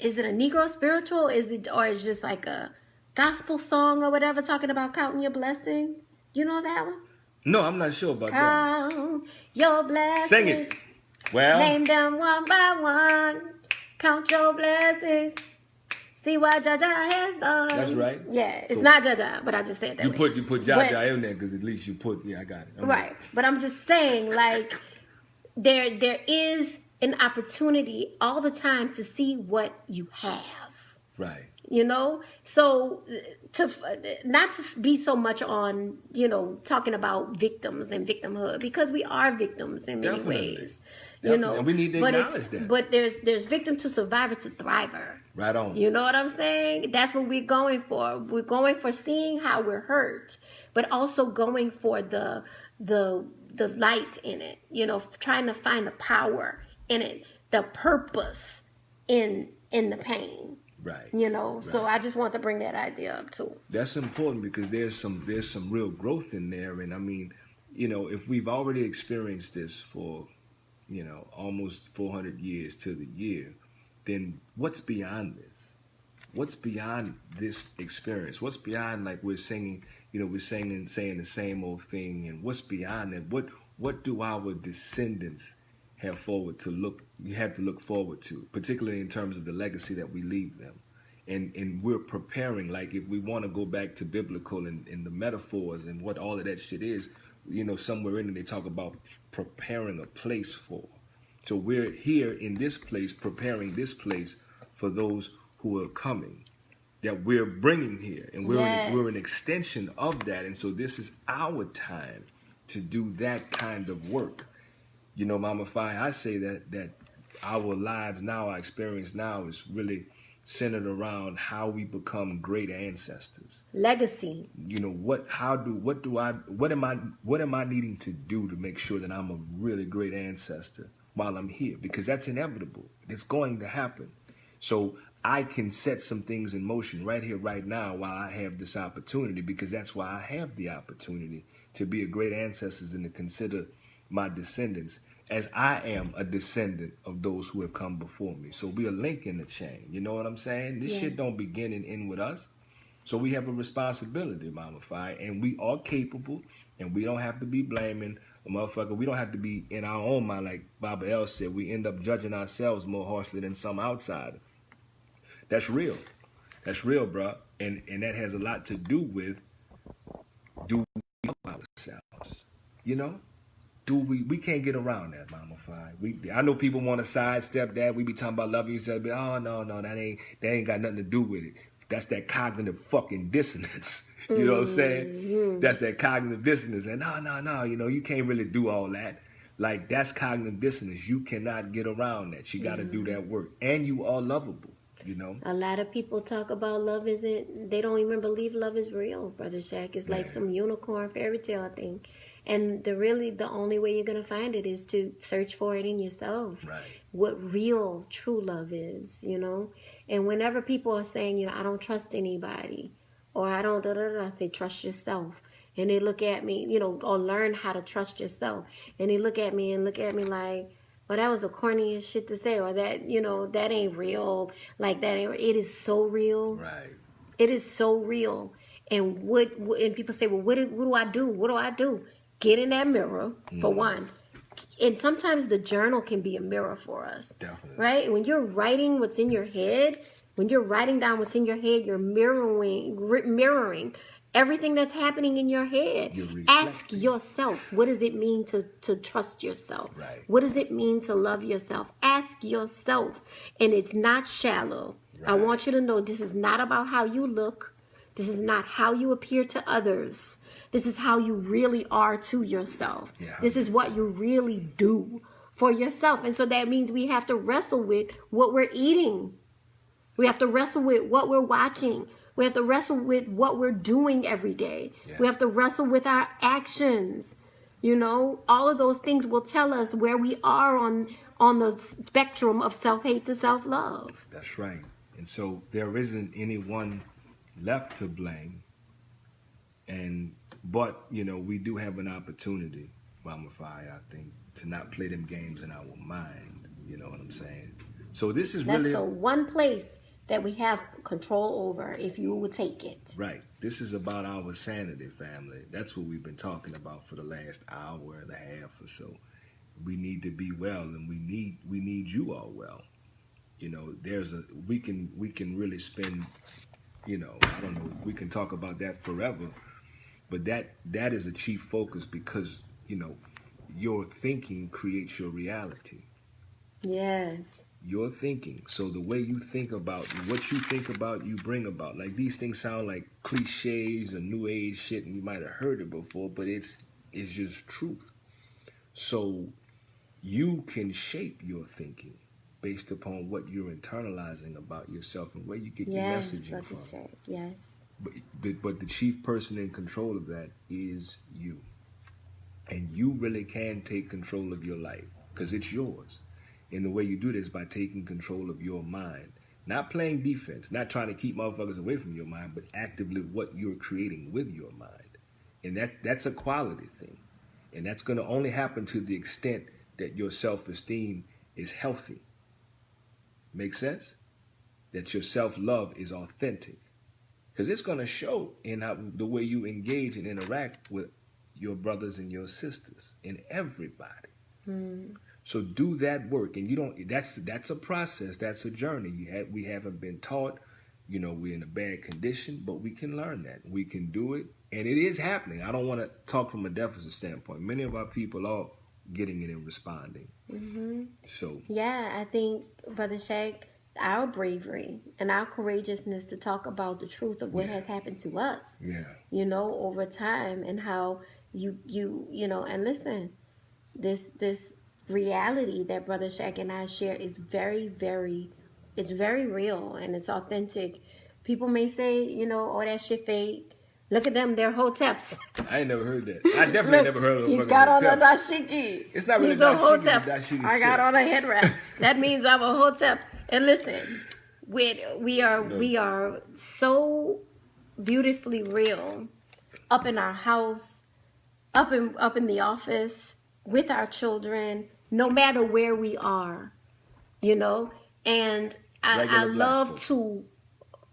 [SPEAKER 1] is it a Negro spiritual? Or is it just like a gospel song or whatever, talking about counting your blessings? You know that one?
[SPEAKER 2] No, I'm not sure about that.
[SPEAKER 1] Count your blessings.
[SPEAKER 2] Sing it. Well,
[SPEAKER 1] name them one by one. Count your blessings. See what Jaja has done.
[SPEAKER 2] That's right.
[SPEAKER 1] Yeah, it's not Jaja, but I just said that.
[SPEAKER 2] You put Jaja in there because at least you put. Yeah, I got it.
[SPEAKER 1] Right, but I'm just saying, like, there is an opportunity all the time to see what you have.
[SPEAKER 2] Right.
[SPEAKER 1] you know. So to not to be so much on, you know, talking about victims and victimhood, because we are victims in many
[SPEAKER 2] Definitely.
[SPEAKER 1] ways, you
[SPEAKER 2] Definitely.
[SPEAKER 1] know.
[SPEAKER 2] And we need to
[SPEAKER 1] But
[SPEAKER 2] acknowledge that.
[SPEAKER 1] but there's victim to survivor to thriver.
[SPEAKER 2] Right on.
[SPEAKER 1] You know what I'm saying? That's what we're going for. We're going for seeing how we're hurt, but also going for the light in it. You know, trying to find the power in it, the purpose in the pain.
[SPEAKER 2] Right.
[SPEAKER 1] You know.
[SPEAKER 2] Right.
[SPEAKER 1] So I just want to bring that idea up too.
[SPEAKER 2] That's important because there's some real growth in there. And I mean, you know, if we've already experienced this for, you know, almost 400 years to the year, then what's beyond this? What's beyond this experience? What's beyond, like we're singing, you know, we're singing, saying the same old thing, and what's beyond that? What do our descendants have to look forward to, particularly in terms of the legacy that we leave them? And we're preparing, like if we want to go back to biblical and the metaphors and what all of that shit is, you know, somewhere in it they talk about preparing a place for. So we're here in this place, preparing this place for those who are coming, that we're bringing here, and we're an extension of that. And so this is our time to do that kind of work. You know, Mama Fi, I say that our lives now, our experience now, is really centered around how we become great ancestors.
[SPEAKER 1] Legacy.
[SPEAKER 2] You know, what am I needing to do to make sure that I'm a really great ancestor while I'm here? Because that's inevitable. It's going to happen. So I can set some things in motion right here, right now, while I have this opportunity, because that's why I have the opportunity to be a great ancestor and to consider my descendants as I am a descendant of those who have come before me. So we're a link in the chain. You know what I'm saying? This shit don't begin and end with us. So we have a responsibility, Mama Fi, and we are capable, and we don't have to be blaming a motherfucker. We don't have to be in our own mind, like Baba L said. We end up judging ourselves more harshly than some outsider. That's real. That's real, bro. And that has a lot to do with, do we love ourselves? You know? Do we can't get around that, Mama Fi. I know people want to sidestep that. We be talking about loving yourself, but oh no, that ain't got nothing to do with it. That's that cognitive fucking dissonance. You know what I'm saying? That's that cognitive dissonance. And no, you know, you can't really do all that. Like, that's cognitive dissonance. You cannot get around that. You got to do that work. And you are lovable, you know?
[SPEAKER 1] A lot of people talk about love they don't even believe love is real, Brother Shaq. It's like some unicorn fairy tale thing. And the only way you're going to find it is to search for it in yourself.
[SPEAKER 2] Right.
[SPEAKER 1] What real, true love is, you know? And whenever people are saying, you know, I don't trust anybody, or I don't, I say, trust yourself. And they look at me, you know, or learn how to trust yourself. And they look at me like, well, that was the corniest shit to say, or that, you know, that ain't real. Like, that ain't, it is so real.
[SPEAKER 2] Right.
[SPEAKER 1] It is so real. And and people say, well, what do I do? What do I do? Get in that mirror, for one. And sometimes the journal can be a mirror for us.
[SPEAKER 2] Definitely.
[SPEAKER 1] Right? When you're writing what's in your head, when you're writing down what's in your head, you're mirroring everything that's happening in your head. Ask yourself, what does it mean to trust yourself?
[SPEAKER 2] Right.
[SPEAKER 1] What does it mean to love yourself? Ask yourself. And it's not shallow. Right. I want you to know this is not about how you look. This is not how you appear to others. This is how you really are to yourself. Yeah. This is what you really do for yourself. And so that means we have to wrestle with what we're eating. We have to wrestle with what we're watching. We have to wrestle with what we're doing every day. Yeah. We have to wrestle with our actions. You know, all of those things will tell us where we are on the spectrum of self-hate to self-love.
[SPEAKER 2] That's right. And so there isn't anyone left to blame. But, you know, we do have an opportunity, Mama Fi, I think, to not play them games in our mind. You know what I'm saying? So this is
[SPEAKER 1] That's
[SPEAKER 2] really...
[SPEAKER 1] the one place that we have control over if you would take it.
[SPEAKER 2] Right. This is about our sanity, family. That's what we've been talking about for the last hour and a half or so. We need to be well, and we need you all well. You know, we can really spend, you know, I don't know, we can talk about that forever. But that is a chief focus because, you know, your thinking creates your reality.
[SPEAKER 1] Yes.
[SPEAKER 2] Your thinking. So the way you think about, what you think about, you bring about. Like, these things sound like cliches or new age shit, and you might have heard it before, but it's just truth. So you can shape your thinking based upon what you're internalizing about yourself and where you get your
[SPEAKER 1] Yes,
[SPEAKER 2] messaging
[SPEAKER 1] Brother
[SPEAKER 2] from.
[SPEAKER 1] Shaq. Yes.
[SPEAKER 2] But the chief person in control of that is you. And you really can take control of your life because it's yours. And the way you do this by taking control of your mind. Not playing defense, not trying to keep motherfuckers away from your mind, but actively what you're creating with your mind. And that's a quality thing. And that's going to only happen to the extent that your self-esteem is healthy. Make sense? That your self-love is authentic. Because it's going to show in how, the way you engage and interact with your brothers and your sisters and everybody. So do that work, and you don't. That's a process. That's a journey. We haven't been taught. We're in a bad condition, but we can learn that. We can do it, and it is happening. I don't want to talk from a deficit standpoint. Many of our people are getting it and responding. So
[SPEAKER 1] Yeah, I think, Brother Shaq, our bravery and our courageousness to talk about the truth of what has happened to us, over time, and how and listen, this reality that Brother Shaq and I share is very, very, it's very real and it's authentic. People may say, oh, that shit fake. Look at them, they're hoteps.
[SPEAKER 2] I ain't never heard that. I definitely never heard of
[SPEAKER 1] He's got on a dashiki.
[SPEAKER 2] It's not really
[SPEAKER 1] He's a
[SPEAKER 2] dashiki,
[SPEAKER 1] hotep.
[SPEAKER 2] it's dashiki
[SPEAKER 1] I got
[SPEAKER 2] shit.
[SPEAKER 1] on a head wrap. That means I'm a hotep. And listen, we are so beautifully real up in our house, up in the office, with our children, no matter where we are, and I love to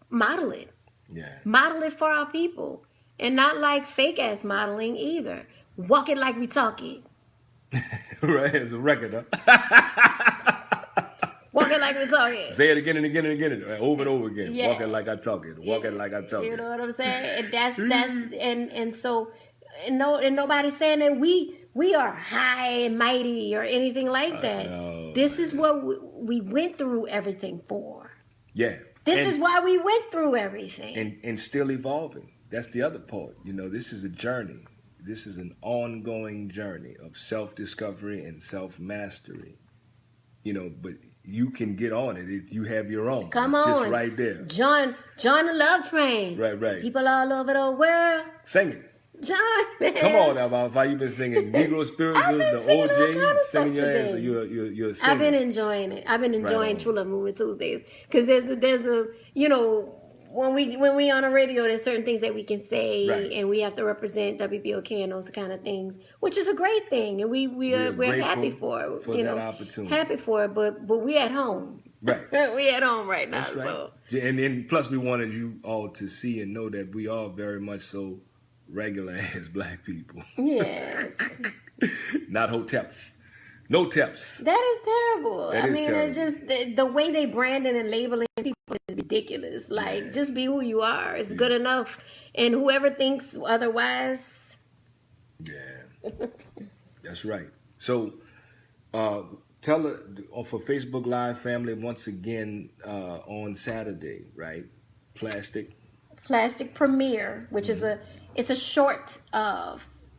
[SPEAKER 1] model it.
[SPEAKER 2] Yeah.
[SPEAKER 1] Model it for our people. And not like fake ass modeling either. Walk it like we talk it.
[SPEAKER 2] Right, it's a record, huh?
[SPEAKER 1] Walk it like we talk it.
[SPEAKER 2] Say it again and again and again, over and over again.
[SPEAKER 1] Yeah.
[SPEAKER 2] Walk it like I talk it. Walk it like I talk it.
[SPEAKER 1] You know what I'm saying? And that's nobody's saying that we are high and mighty or anything like that.
[SPEAKER 2] No,
[SPEAKER 1] this is what we went through everything for.
[SPEAKER 2] Yeah.
[SPEAKER 1] This is why we went through everything.
[SPEAKER 2] And still evolving. That's the other part. This is a journey. This is an ongoing journey of self-discovery and self-mastery. But you can get on it. You have your own.
[SPEAKER 1] Come
[SPEAKER 2] it's
[SPEAKER 1] on.
[SPEAKER 2] just right there.
[SPEAKER 1] John the Love Train.
[SPEAKER 2] Right.
[SPEAKER 1] People all over the world.
[SPEAKER 2] Sing it.
[SPEAKER 1] John.
[SPEAKER 2] Come on now, Bob. How you been singing Negro spirituals, the OJ, singing your ass, or you're singing.
[SPEAKER 1] I've been enjoying it. I've been enjoying True Love Movement Tuesdays because there's a when we on the radio, there's certain things that we can say, and we have to represent WBOK and those kind of things, which is a great thing, and we're happy for
[SPEAKER 2] that opportunity.
[SPEAKER 1] Happy for it, but we at home.
[SPEAKER 2] Right.
[SPEAKER 1] We at home right now.
[SPEAKER 2] That's right.
[SPEAKER 1] So.
[SPEAKER 2] And then plus we wanted you all to see and know that we are very much so regular as black people.
[SPEAKER 1] Yes.
[SPEAKER 2] Not hoteps. No teps.
[SPEAKER 1] That is terrible.
[SPEAKER 2] Terrible.
[SPEAKER 1] It's just the way they branding and labeling people is ridiculous. Like, just be who you are. It's good enough. And whoever thinks otherwise.
[SPEAKER 2] Yeah. That's right. So, tell for Facebook Live family once again on Saturday, right? Plastic
[SPEAKER 1] Premiere, which is it's a short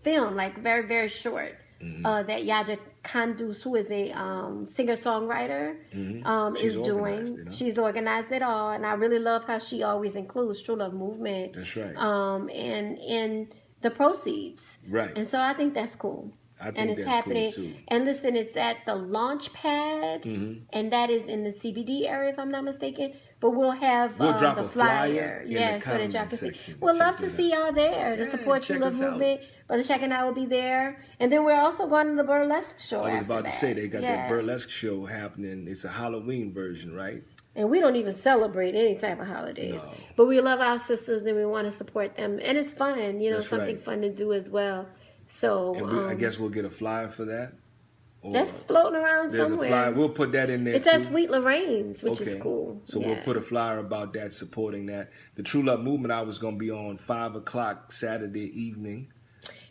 [SPEAKER 1] film, like very, very short. That Yaja Kandus, who is a singer-songwriter, is doing. She's organized it all, and I really love how she always includes True Love Movement.
[SPEAKER 2] That's right.
[SPEAKER 1] And in the proceeds.
[SPEAKER 2] Right.
[SPEAKER 1] And so I think that's cool.
[SPEAKER 2] And
[SPEAKER 1] it's happening.
[SPEAKER 2] Cool too.
[SPEAKER 1] And listen, it's at the launch pad, and that is in the CBD area, if I'm not mistaken. But we'll have
[SPEAKER 2] drop
[SPEAKER 1] the
[SPEAKER 2] a flyer
[SPEAKER 1] so that y'all can see. We'd love to see y'all there to support True Love Movement. Brother Shaq and I will be there. And then we're also going to the burlesque show.
[SPEAKER 2] I was about to say, they got that burlesque show happening. It's a Halloween version, right?
[SPEAKER 1] And we don't even celebrate any type of holidays.
[SPEAKER 2] No.
[SPEAKER 1] But we love our sisters and we want to support them. And it's fun,
[SPEAKER 2] That's
[SPEAKER 1] something
[SPEAKER 2] right.
[SPEAKER 1] fun to do as well. So
[SPEAKER 2] and I guess we'll get a flyer for that. Or
[SPEAKER 1] that's floating around
[SPEAKER 2] there's
[SPEAKER 1] somewhere.
[SPEAKER 2] A flyer. We'll put that in there.
[SPEAKER 1] It's at Sweet Lorraine's, which is cool.
[SPEAKER 2] So we'll put a flyer about that, supporting that. The True Love Movement Hour is going to be on 5 o'clock Saturday evening.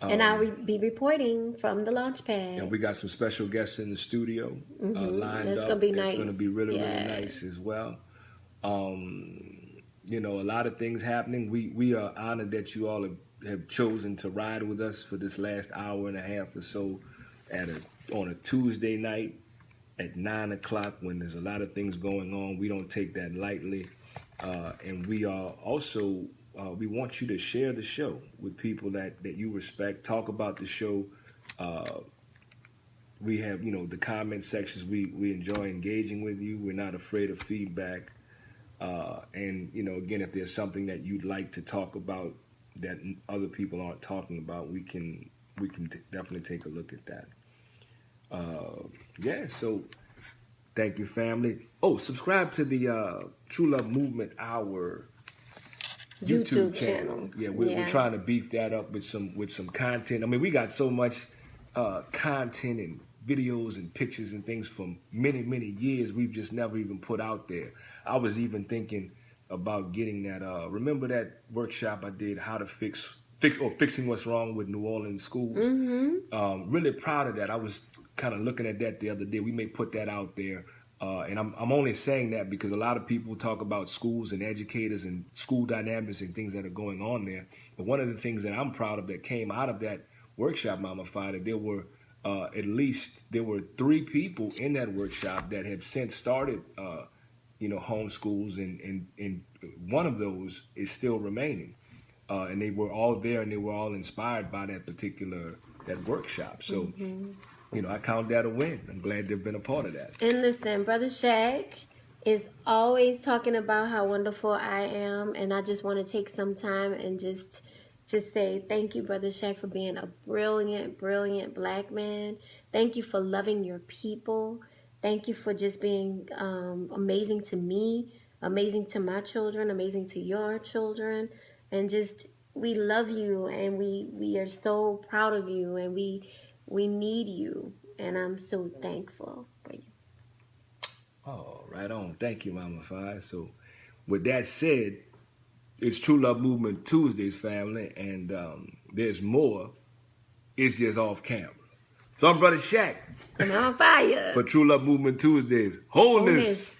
[SPEAKER 1] And I'll be reporting from the launch pad.
[SPEAKER 2] And we got some special guests in the studio lined
[SPEAKER 1] That's
[SPEAKER 2] up.
[SPEAKER 1] gonna be
[SPEAKER 2] It's
[SPEAKER 1] nice.
[SPEAKER 2] going to be really, really
[SPEAKER 1] Yeah.
[SPEAKER 2] nice as well. You know, a lot of things happening. We are honored that you all have chosen to ride with us for this last hour and a half or so on a Tuesday night at 9 o'clock when there's a lot of things going on. We don't take that lightly. And we are also, we want you to share the show with people that you respect. Talk about the show. We have, you know, the comment sections. We enjoy engaging with you. We're not afraid of feedback. And, you know, again, if there's something that you'd like to talk about that other people aren't talking about, we can definitely take a look at that. Yeah, so thank you, family. Oh, subscribe to the True Love Movement Hour YouTube channel. Yeah, we're trying to beef that up with some content. I mean, we got so much content and videos and pictures and things from many, many years we've just never even put out there. I was even thinking about getting that. Remember that workshop I did, how to fixing what's wrong with New Orleans schools. Really proud of that. I was kind of looking at that the other day. We may put that out there. And I'm only saying that because a lot of people talk about schools and educators and school dynamics and things that are going on there. But one of the things that I'm proud of that came out of that workshop, Mama Fi, that there were there were 3 people in that workshop that have since started, homeschools, and one of those is still remaining. And they were all there, and they were all inspired by that workshop. So, you know, I count that a win. I'm glad they've been a part of that.
[SPEAKER 1] And listen, Brother Shaq is always talking about how wonderful I am, and I just want to take some time and just say thank you, Brother Shaq, for being a brilliant, brilliant black man. Thank you for loving your people. Thank you for just being amazing to me, amazing to my children, amazing to your children, and just we love you, and we are so proud of you, and we need you, and I'm so thankful for you.
[SPEAKER 2] Oh, right on. Thank you, Mama Fi. So, with that said, it's True Love Movement Tuesdays, family, and there's more. It's just off camera. So I'm Brother Shaq.
[SPEAKER 1] And I'm on fire.
[SPEAKER 2] For True Love Movement Tuesdays. Wholeness.